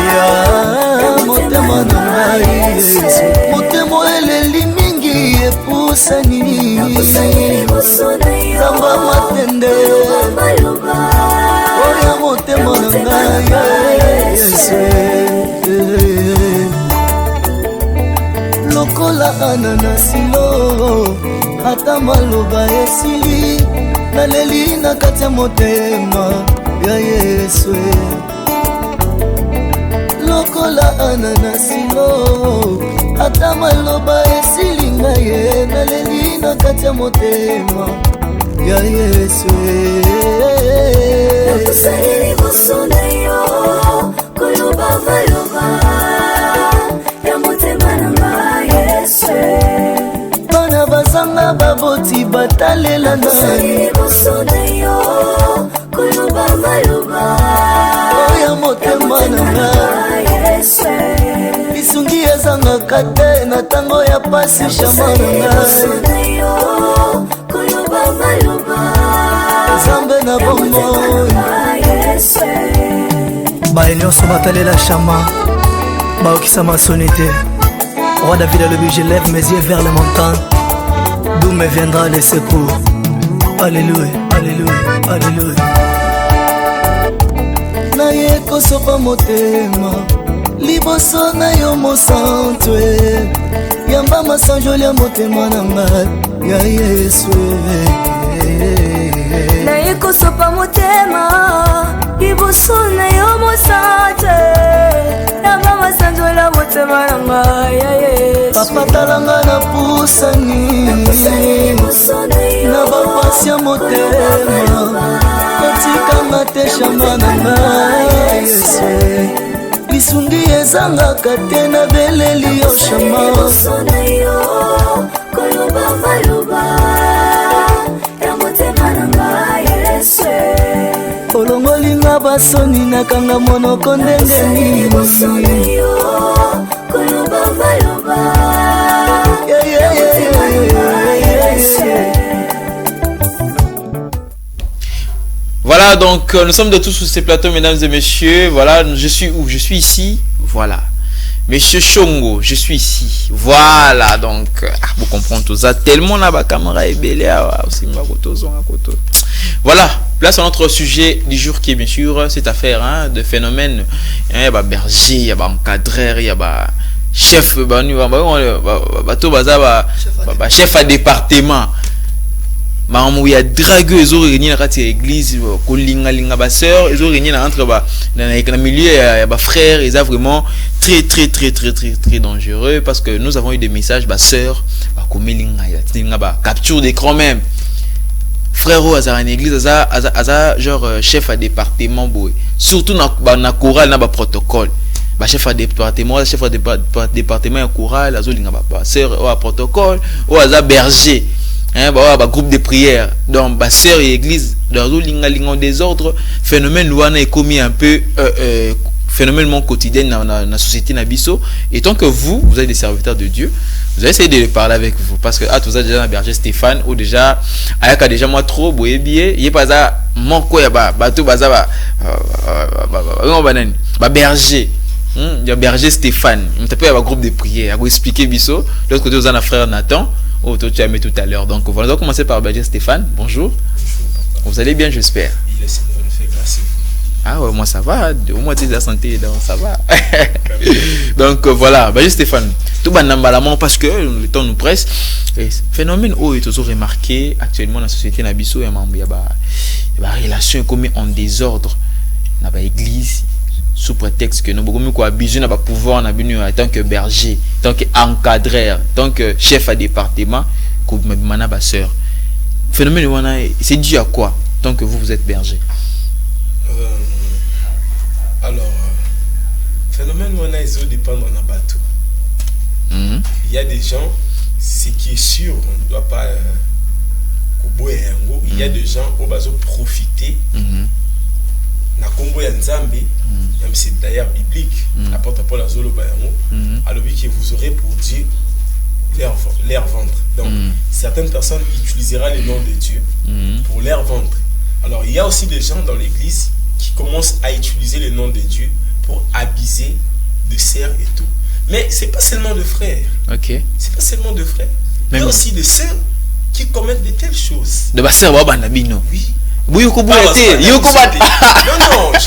ya motema nanga Yesu motema eleli mingi epusani liboso na yo zamba matende oya motema nanga Yesu lokola ananasilo ata maloba esili naleli na kati ya motema ya Yesu lokola ananasilo ata maloba esili ngaye naleli na kati ya motema ya Yesu nakusalili bosona yo koloba maloba ya motema nanga Yesu bana bazanga baboti batalela nakusalili bosona yo koloba maloba ya motema nanga Yesu lisungi ezangaka te na ntango ya pasi shama nanga Zambe na bombo Bae nyonso batalela chama Baokisa masoni te Roi David a le but, je lève mes yeux vers les montagnes D'où me viendra le secours Alléluia, alléluia, alléluia Naye kosopa motema Liboso na yo mosantu Yamba masanjoli ya motema na ngai Ya Yesu naye kosopa motema liboso na yo mosantu Yamba masanjoli ya motema na ngai Ya Yesu Papa talanga na pusani Na bapasi ya motema Kotikanga te shama na ngai Yesu lisungi ezangaka te na beleli yo shama olongolinga basoni nakanga monoko ndenge nini Voilà, donc nous sommes de tous sur ces plateaux, mesdames et messieurs. Voilà, je suis où? Je suis ici. Voilà. Monsieur Chongo, je suis ici. Voilà, donc vous comprenez tout ça. Tellement la caméra est belle. Voilà, place à notre sujet du jour qui est bien sûr cette affaire de phénomène. Il y a berger, il y a encadreur, il y a chef, chef à département. Il y a dragueux, ils ont réuni dans l'église, kolinga ba sœur, ils ont réuni entre dans le milieu, il y a frères, ils sont vraiment très dangereux parce que nous avons eu des messages ba sœur, ba komelinga, ba capture d'écran même. Frère au hasard en église, hasard genre chef à département boy. Surtout na chorale na ba protocole. Ba chef à département en chorale, azolinga ba sœur au protocole, au hasard berger. Groupe de prière donc sœur et église dans le désordre phénomène wana est commis un peu phénomène quotidien dans la société nabiso et tant que vous êtes des serviteurs de Dieu vous allez essayer de parler avec vous parce que tout ça déjà berger Stéphane ou déjà ayaka déjà moi trop boye billet il pas ça mon quoi ya bateau baza berger il y a berger Stéphane il t'appelle un groupe de prière à vous expliquer biso de l'autre côté vous avez un frère Nathan. Oh, toi tu as mis tout à l'heure. Donc voilà, on va commencer par berger Stéphane. Bonjour. Vous allez bien, j'espère. Il est Seigneur, le fait grâce. Ah ouais, moi ça va. Au moins tu es la santé, donc ça va. Donc voilà, berger Stéphane. Tout banambalamment parce que le temps nous presse. Et phénomène est toujours remarqué actuellement dans la société nabiso. Il y a des relations commises en désordre dans l'église. Sous prétexte que nous avons besoin de pouvoir en tant que berger, tant qu'encadreur, tant que chef à département, comme ma sœur. Phénomène, c'est dû à quoi tant que vous êtes berger? Alors, phénomène, il dépend de la bateau. Il y a des gens, ce qui est sûr, on ne doit pas. Il y a des gens qui vont profiter. Na Congo ya Nzambe, même si c'est d'ailleurs biblique, apporte à Paul Azolo Bayango, alors que vous aurez pour Dieu leur vendre. Donc, certaines personnes utiliseront le nom de Dieu pour leur vendre. Alors, il y a aussi des gens dans l'église qui commencent à utiliser le nom de Dieu pour abuser de sœurs et tout. Mais c'est pas seulement de frères. Ok. C'est pas seulement de frères. Il y a aussi des sœurs qui commettent de telles choses. De ma sœur, oui. Non, je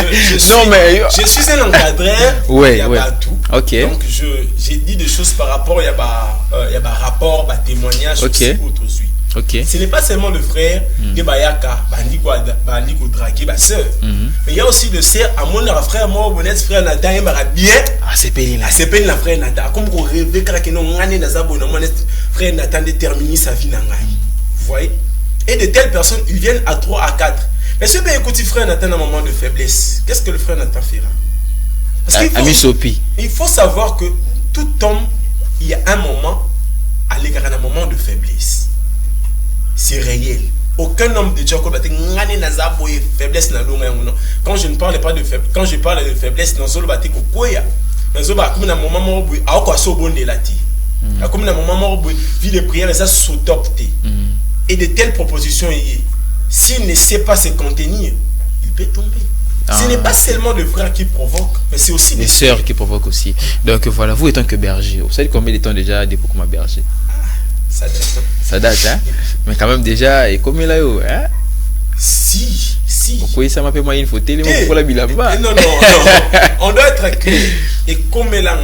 suis un encadreur, il y a tout. Okay. Donc j'ai dit des choses par rapport, il y a un rapport, un témoignage aussi autres. Ok. Ce n'est pas seulement le frère qui bayaka, bandi ko draguer ba sœur. Mais il y a aussi le sœur à mon frère moi bonnet frère Nathan et mara bien. Ah c'est pénible là. C'est pénible la frère Nathan. Comme qu'on rêve que non ngane na za bon frère Nathan déterminer sa vie na ngai. Vous voyez? Et de telles personnes, ils viennent à 3 à 4. Mais si bien écoutez frère Nathan à un moment de faiblesse, qu'est-ce que le frère Nathan fera? Parce qu'il faut savoir que tout homme, il y a un moment à l'égard d'un moment de faiblesse. C'est réel. Aucun homme de Dieu faiblesse n'a quand je ne parle pas de faiblesse, quand je parle de faiblesse, non seulement baté ko koya, mais zo ba comme na moment où a ko so bon de lati. Comme na moment où vie de prière ça s'adopter. Et de telles propositions, s'il ne sait pas se contenir, il peut tomber. Ce n'est pas seulement le frère qui provoque, mais c'est aussi les sœurs qui provoquent aussi. Donc voilà, vous étant que berger, vous savez combien de temps déjà depuis comme berger? Ça date, hein? Mais quand même déjà, et comme il a eu, hein? Si. Pourquoi ça m'a fait moi une photo, il m'a fait la bilamba? Non. On doit être clair. Et comme il a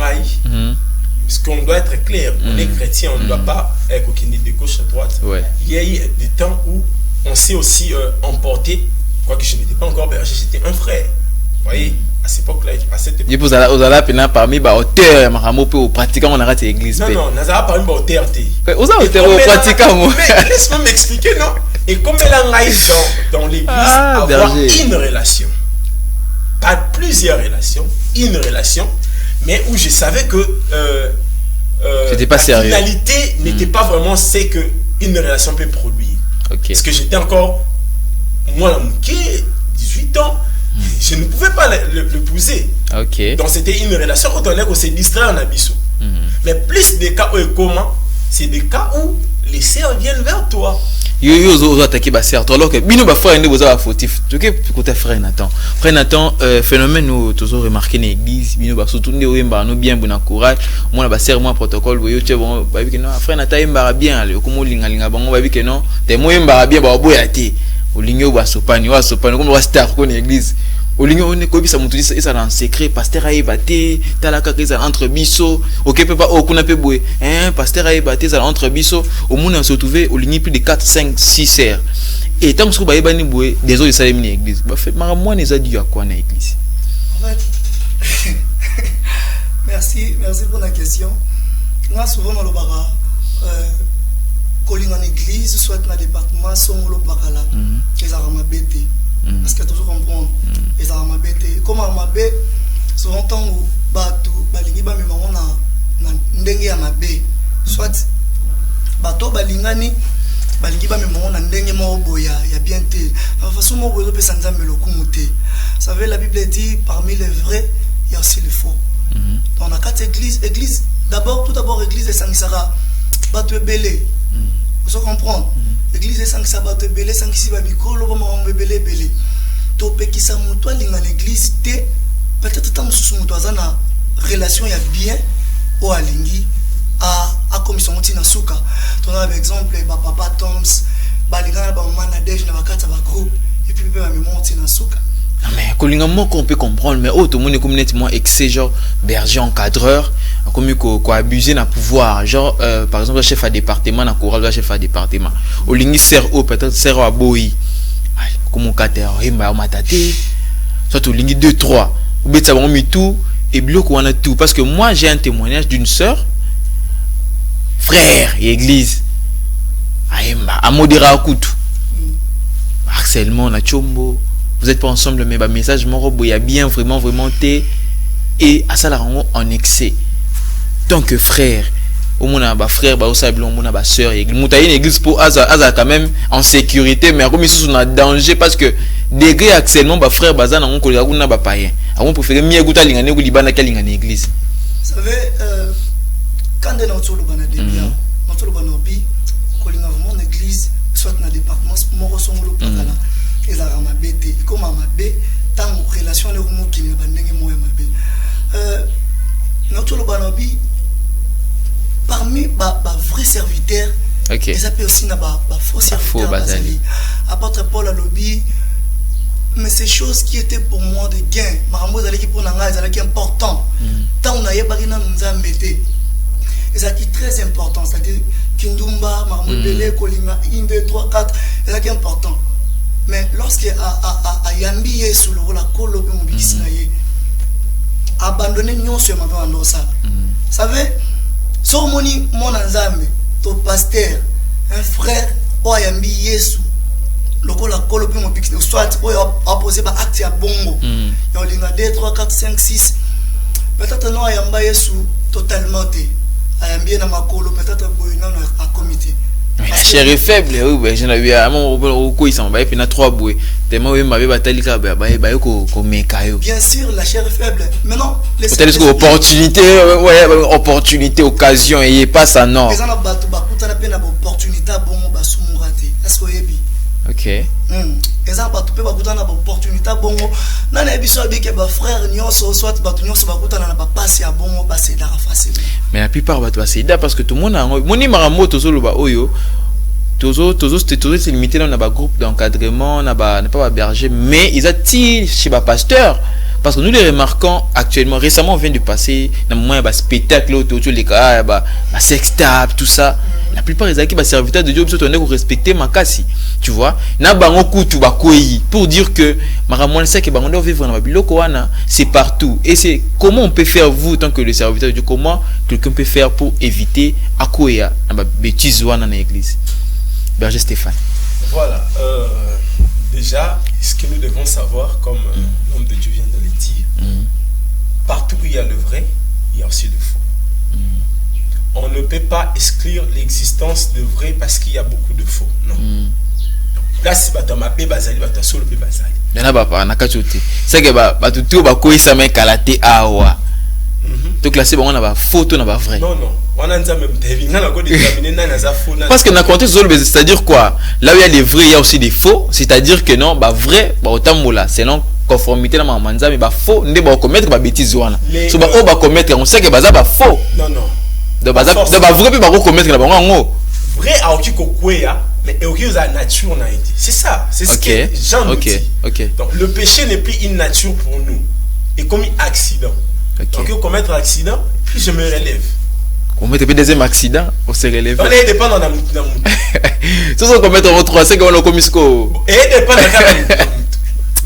parce qu'on doit être clair, on est chrétien, on ne doit pas être coquiner de gauche à droite. Ouais. Il y a eu des temps où on s'est aussi emporté. Quoique je n'étais pas encore berger, j'étais un frère. Vous voyez, à cette époque-là, à cette époque. Et vous allez parmi les auteurs, aux pratiquants, on arrête l'église. Non, on a parmi les auteurs. Aux auteurs, aux pratiquants. Mais laisse-moi m'expliquer, non? Et comme elle a dans l'église, avoir une relation. Pas plusieurs relations, une relation, mais où je savais que c'était pas sérieux. La finalité n'était pas vraiment ce qu'une relation peut produire. Okay. Parce que j'étais encore. Moi, la mouquet, 18 ans, je ne pouvais pas l'épouser. Okay. Donc, c'était une relation quand on s'est distrait en abysso. Mais plus des cas où comment, c'est des cas où les sœurs viennent vers toi. Yo attaqué ba sœur alors que bino ba frère ne boza fautif. Tu que côté frère Nathan. Frère Nathan phénomène nous toujours remarqué dans l'église, bino ba surtout ndé oyemba no bien bon courage. Moi ba sœur moi protocole boyo tu bon ba bi que non frère Nathan yemba bien ale comme linga bango ba bi que non, te mo yemba bien ba boya te. Olingo ba sopani comme wa star ko l'église. Olingo on ko bisa mutu ça dans secret pasteur ayi baté talaka keza entre biso OK peut pas okuna pe boye pasteur ayi baté ça entre biso au monde se retrouver olingi plus de 4 5 6 sœurs et tant que ba yebani boye des autres ça dans l'église ba fait mara moi les a dit à quoi dans l'église. En fait merci pour la question. Moi souvent dans le bara en église, soit dans le département, soit dans le bakala, ils ont ma bête. Parce que toujours comprendre, ils ont ma bête. Comme ma bête, souvent tant où bateau, balingi ba mi mango na ndenge ya mabe. Soit bateau balingani, balingi ba mi mango na ndenge mo boya, ya bien te. De façon mo boya pe sanzambe lokumute. Vous savez la Bible dit parmi les vrais, il y a aussi les faux. Dans la quatre églises, tout d'abord église et sangisara, bateau belé. Vous comprendre? L'église est sans sabat belé, sans si babikolo, on belé belé. Topé qui sa moutoua linga l'église te peut-être tant sous moutoua na relation ya bien au alingi à commission na suka. Tu as par exemple papa Toms, balinga ba manadej na bakata ba groupe et puis ba monti na suka. Mais kolinga moko on peut comprendre mais tout le monde est comme nettement excès genre berger encadreur comme ko abuser na pouvoir genre par exemple chef à département na chorale chef à département olingi sert au peut-être sert à boy comme kater himba mataté soit olingi 2 3 ou beta bon mi tout et bloc on a tout parce que moi j'ai un témoignage d'une sœur frère et église himba a modérer à coutu harcèlement na chombo. Vous êtes pas ensemble mais bah message moro boya bien vraiment té et à ça la rango en excès. Donc frère au mona ba frère ba osablon mona ba sœur et mutaye une église pour aza quand même en sécurité mais comme ils sont en danger parce que degré actuellement ba frère baza na ngoko na ba païen. On préfère mieux goûter lingane ko libana ka lingane église. Vous savez quand on est dans le bana de bien, dans le bana bi ko linga vraiment église soit na département moko songolo pakala. Ils ont ma bête comme ma bête tant relation le monde qui ne bandenge moi ma bête notre banobi parmi ba vrai serviteur ils appellent aussi na ba faux serviteur apôtre Paul a lobby mais ces choses qui étaient pour moi de gain marambo zali qui pour nanga zali qui important tant on a yebari na nzambete et ça qui est très important c'est-à-dire Kindumba, Marmobele, Kolima, 1, 2, 3, 4, c'est important. Mais lorsque a Yambi sur le rôle à Kolo, abandonner nous sur ma vie ça. Savez, sur mon anzame, ton pasteur, un frère, ou Yambi Yesu, le rôle à Kolo, soit opposé par acte à bongo. Il y a 2, 3, 4, 5, 6. Peut-être non, Yamba Yesu totalement. Yambi na makolo, peut-être boyna à comité. La chair est faible, oui, j'en ai vu à mon coup, ils s'en va, et puis il y a 3 bouées. Tellement, il m'a bataillé, bien sûr, la chair est faible. Mais non, les opportunité, opportunité, occasion, et pas ça, non. Les gens ont opportunité, est-ce que vous avez ok. Les gens ont opportunité, mais la plupart c'est parce que tout le monde a c'est limité dans un groupe d'encadrement, n'a pas berger, mais ils attirent chez le pasteur. Parce que nous les remarquons actuellement, récemment on vient de passer dans un moment il y a spectacle autour les cas, sextape, tout ça. La plupart des acquis serviteurs de Dieu on est respecter ma kasi, tu vois. Na bango kutu ba koyi pour dire que maramon sait que bango vivre dans biloko wana, c'est partout et c'est comment on peut faire vous tant que le serviteur de Dieu, comment quelqu'un peut faire pour éviter akoya na bêtise wana na église. Berger Stéphane. Voilà, déjà ce que nous devons savoir comme l'homme de Dieu vient de le dire, partout où il y a le vrai, il y a aussi le faux. On ne peut pas exclure l'existence de vrai parce qu'il y a beaucoup de faux. Non. Là, si tu as mappé Bazali, tu as solo Bazali. Il y en a pas, on a qu'à chuter. C'est que tu as quoi ça m'a calaté à wa. Tu classé on a pas photo, on a pas vrai. Non non. On a même parce que dans le contexte c'est-à-dire quoi? Là où il y a des vrais, il y a aussi des faux. C'est-à-dire que non, bah vrai, bah autant là, selon conformité dans ma manza, mais bah faux, ne pas commettre bah bêtise wana. So bah on va commettre, on sait que bah ça bah faux. Non non. De bah vrai puis bah commettre là bah en vrai a aucun kokwea, mais aucun la nature n'a été. C'est ça, c'est ce que Jean nous dit. Donc le péché n'est plus une nature pour nous. Et comme un accident. Donc commettre un accident, puis je me relève. On met le deuxième accident, on se relève. On est dépendant d'un si on commet en 3, c'est qu'on a commis ce qu'on. Et dépend d'un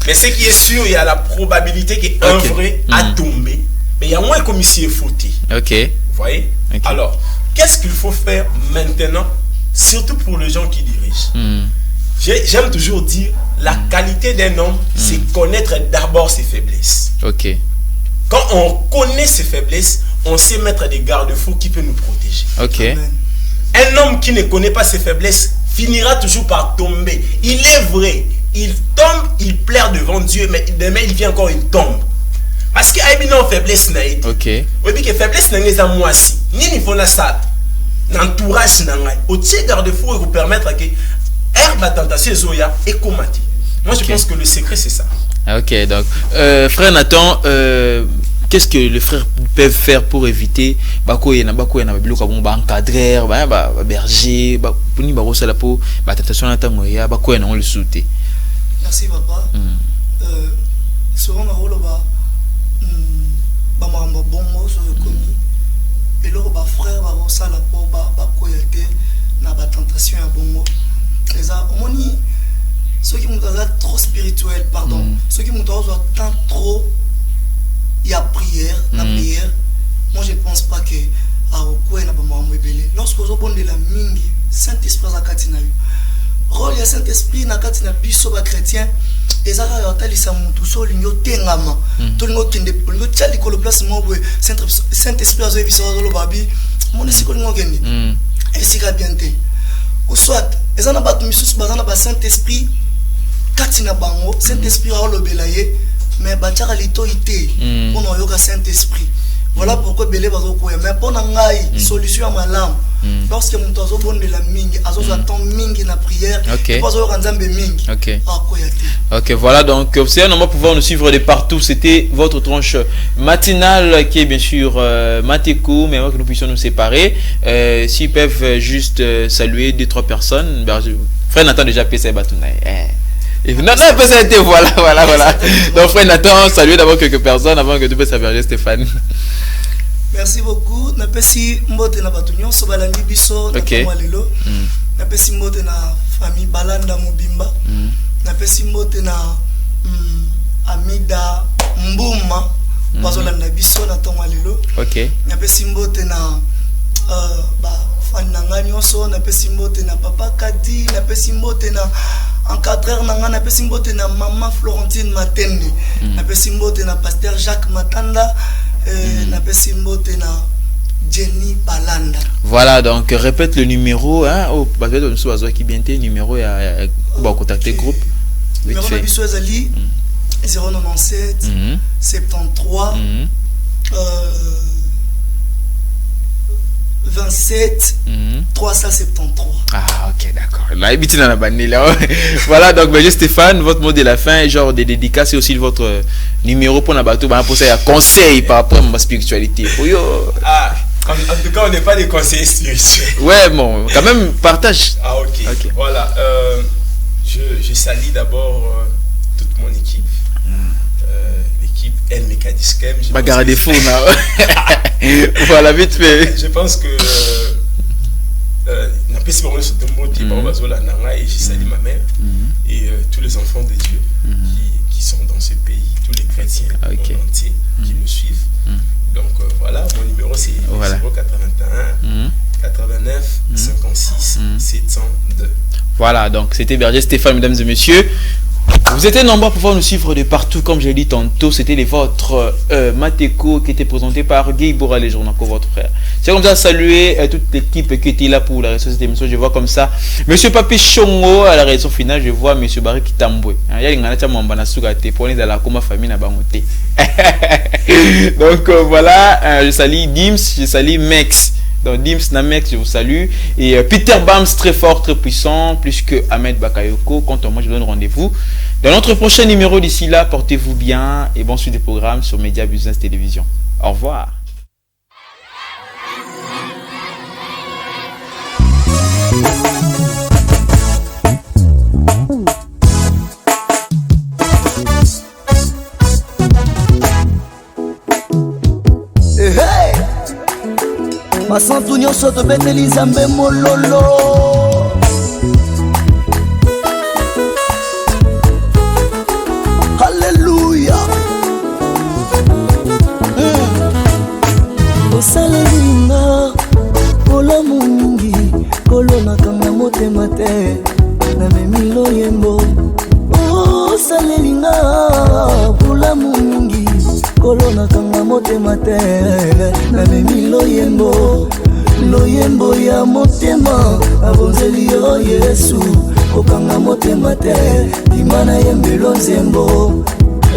mais ce qui est sûr, il y a la probabilité qu'un vrai a tombé. Mais il y a moins comme ici est fauté. Ok. Vous voyez? Alors, qu'est-ce qu'il faut faire maintenant, surtout pour les gens qui dirigent? J'aime toujours dire, la qualité d'un homme, c'est connaître d'abord ses faiblesses. Ok. Quand on connaît ses faiblesses, on sait mettre des garde-fous qui peuvent nous protéger. Ok. Amen. Un homme qui ne connaît pas ses faiblesses finira toujours par tomber. Il est vrai, il tombe, il plaire devant Dieu, mais demain il vient encore, il tombe. Parce qu'il y a une faiblesse. Ok. Oui, mais que faiblesse n'est pas moi si. Ni niveau na ça. L'entourage n'a pas. Au tiers garde-fou vous permettre que herbe tentation zoya et commater. Moi je pense que le secret c'est ça. Ok, donc frère Nathan, qu'est-ce que les frères peuvent faire pour éviter encadrer, berger, le sauter. Merci papa. Souvent on rôle bongo sur le commis et là frère va ça la pour na tentation à bongo. Les harmonies ceux qui m'ont trop spirituel, pardon, ceux qui m'ont tant trop, il y a prière, la prière. Moi je ne pense pas que lorsque vous avez de la mingi, Saint-Esprit a katina eu. Rôle ya Saint-Esprit na katina biso ba chrétien, ezaka ya talisa mutu so linyo tengama. To lingo kende, lingo tchali ko le place mo Saint-Esprit a vu ça dans le babi. Mon esiko lingo kende. Et c'est bien té. Ou soit, ezana ba tumisus bazana ba Saint-Esprit katina bango, Saint-Esprit a le belaye, mais bachara lito ité, on a yoga Saint-Esprit. Voilà pourquoi belé bazo koya, mais pour nangai solution à malam. Lorsque mon tozo bon de la mingi, azo attend mingi na prière, bazo ranzambe mingi. Ok, voilà donc c'est un homme pouvoir nous suivre de partout. C'était votre tranche matinale qui est bien sûr Matékou, mais avant que nous puissions nous séparer, s'ils peuvent juste saluer 2-3 personnes. Frère Nathan déjà PC Batounaï. Non, c'était voilà. Donc frère Nathan, saluez d'abord quelques personnes avant que tu puisses saluer Stéphane. Merci beaucoup. Napesi mbote na batu nyonso balandi biso na kwa lelo. Napesi mbote na famille Balanda Mobimba. Napesi mbote na Amida Mbuma bazolanda biso na tonga lelo. Napesi mbote na ba fan nanga nyonso, napesi mbote na papa Kadi, napesi mbote na encadreur nanga, napesi mbote na maman Florentine Matende, napesi mbote na pasteur Jacques Matanda, napesi mbote na Jenny Balanda. Voilà, donc répète le numéro hein, au parce que nous sommes qui bien numéro à contacter groupe. Numéro de biso ezali 097 73 27 373. Ah ok, d'accord. Voilà, donc monsieur Stéphane, votre mot de la fin, genre de dédicace et aussi votre numéro pour Nabato, pour ça il y a conseil par rapport à ma spiritualité. Ah, en tout cas on n'est pas des conseillers spirituels. Ouais, bon, quand même partage. Ah ok. Voilà, je salue d'abord toute mon équipe. L'équipe LMK Diskem. Bagarre des fous, voilà, vite fait. Je pense que et je salue ma mère et tous les enfants de Dieu qui sont dans ce pays, tous les chrétiens entiers qui me suivent. Donc voilà, mon numéro c'est 081 89 56 702. Voilà, donc c'était Berger Stéphane, mesdames et messieurs. Vous étiez nombreux pour pouvoir nous suivre de partout, comme je l'ai dit tantôt, c'était les vôtres Mateko qui était présenté par Guy Boura, les journaux pour votre frère. C'est comme ça, saluer toute l'équipe qui était là pour la réalisation de cette émission. Je vois comme ça Monsieur Papi Chongo à la réalisation finale, je vois Monsieur Barry Kitambwe. Il y a une grande pour les la famille. Donc voilà, je salue Dims, je salue Mex. Donc Dims Namex, je vous salue. Et Peter Bams, très fort, très puissant, plus que Ahmed Bakayoko. Quant à moi, je vous donne rendez-vous dans notre prochain numéro. D'ici là, portez-vous bien et bon suite des programmes sur Média Business Télévision. Au revoir. Masantu nyonso tobeteli Nzambe mololo. Haleluya. Osalenga kola mungi kolona kanga motema te na memilo yembo. Osalenga kola mungi kolona kanga motema te na memilo yembo. Loyembo ya motema abonzeli yo Yesu kokanga motema te dimana yembelo nzembo.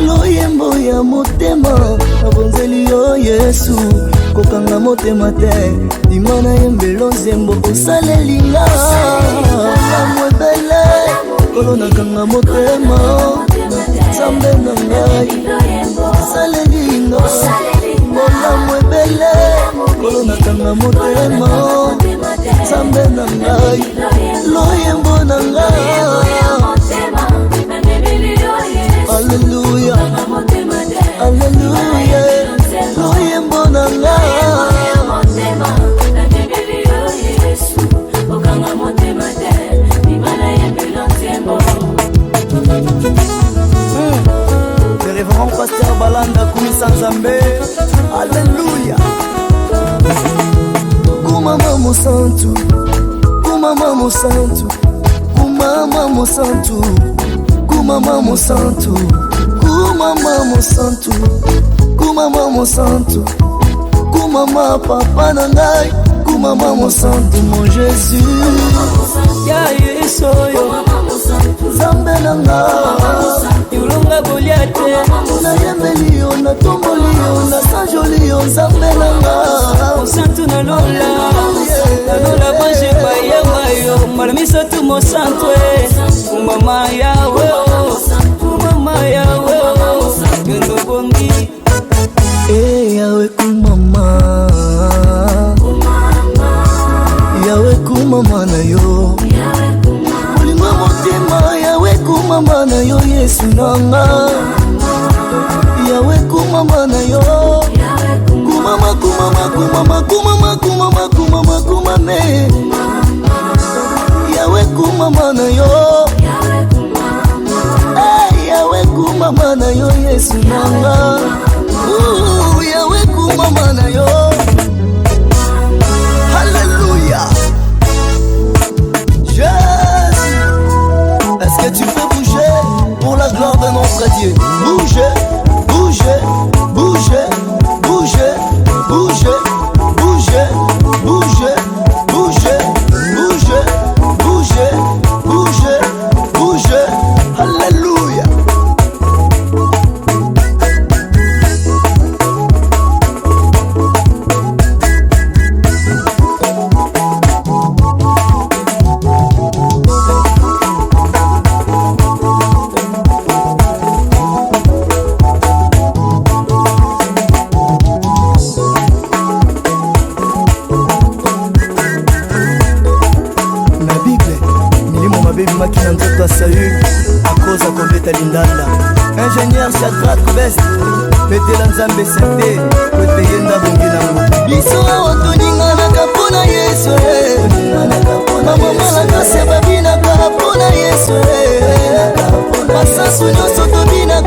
Loyembo ya motema abonzeli yo Yesu kokanga motema te dimana yembelo nzembo. Osalelinga mwebele kolona kanga motema Nzambe na ngai. Osalelinga mola mwebele kolona kanga motema Nzambe na ngai. Loyembo na ngai. Alléluia, alléluia. Loyembo na ngai. Le révérend pasteur Balanda Kumisa Nzambe. Alléluia. Kumama Mosantu, Kumama Mosantu, Kumama Mosantu, Kumama Mosantu, Kumama Mosantu, Kumama Mosantu, Kumama Papa Nangai, Kumama Mosantu, mon Jésus. Ya Yesoyo, Nzambe nanga, Yulunga Goliate, na yembelio, na tombolio, na sanjolio, Nzambe nanga. Mosantu na lola, na lola banje bayama yo, malamisa tu mosantu kumama yawe, kumama yawe, yendo bongi. Yawe kumama, yawe kumama na yo. Ulimwa motema yawe kumama na yo Yesu nanga. Yawe kumama na yo, kumama me Yawe kumama na yo Yawe kumama na yo Yesu nanga Yawe kumama na yo Alléluia Jésus. Est-ce que tu peux bouger pour la gloire de notre Dieu? Bouger, bouger, bouger, bouger, bouger, bouger, bouger, bouger, bouger, bouger, bouger, bouger. Alléluia. Ingénieur Shadrach Best Petela Nzambe Sente Kweteyenda Bonginango Biso otoninga na kapona Yesu Mama malaka sebabina kapona Yesu Masasu nyoso tobina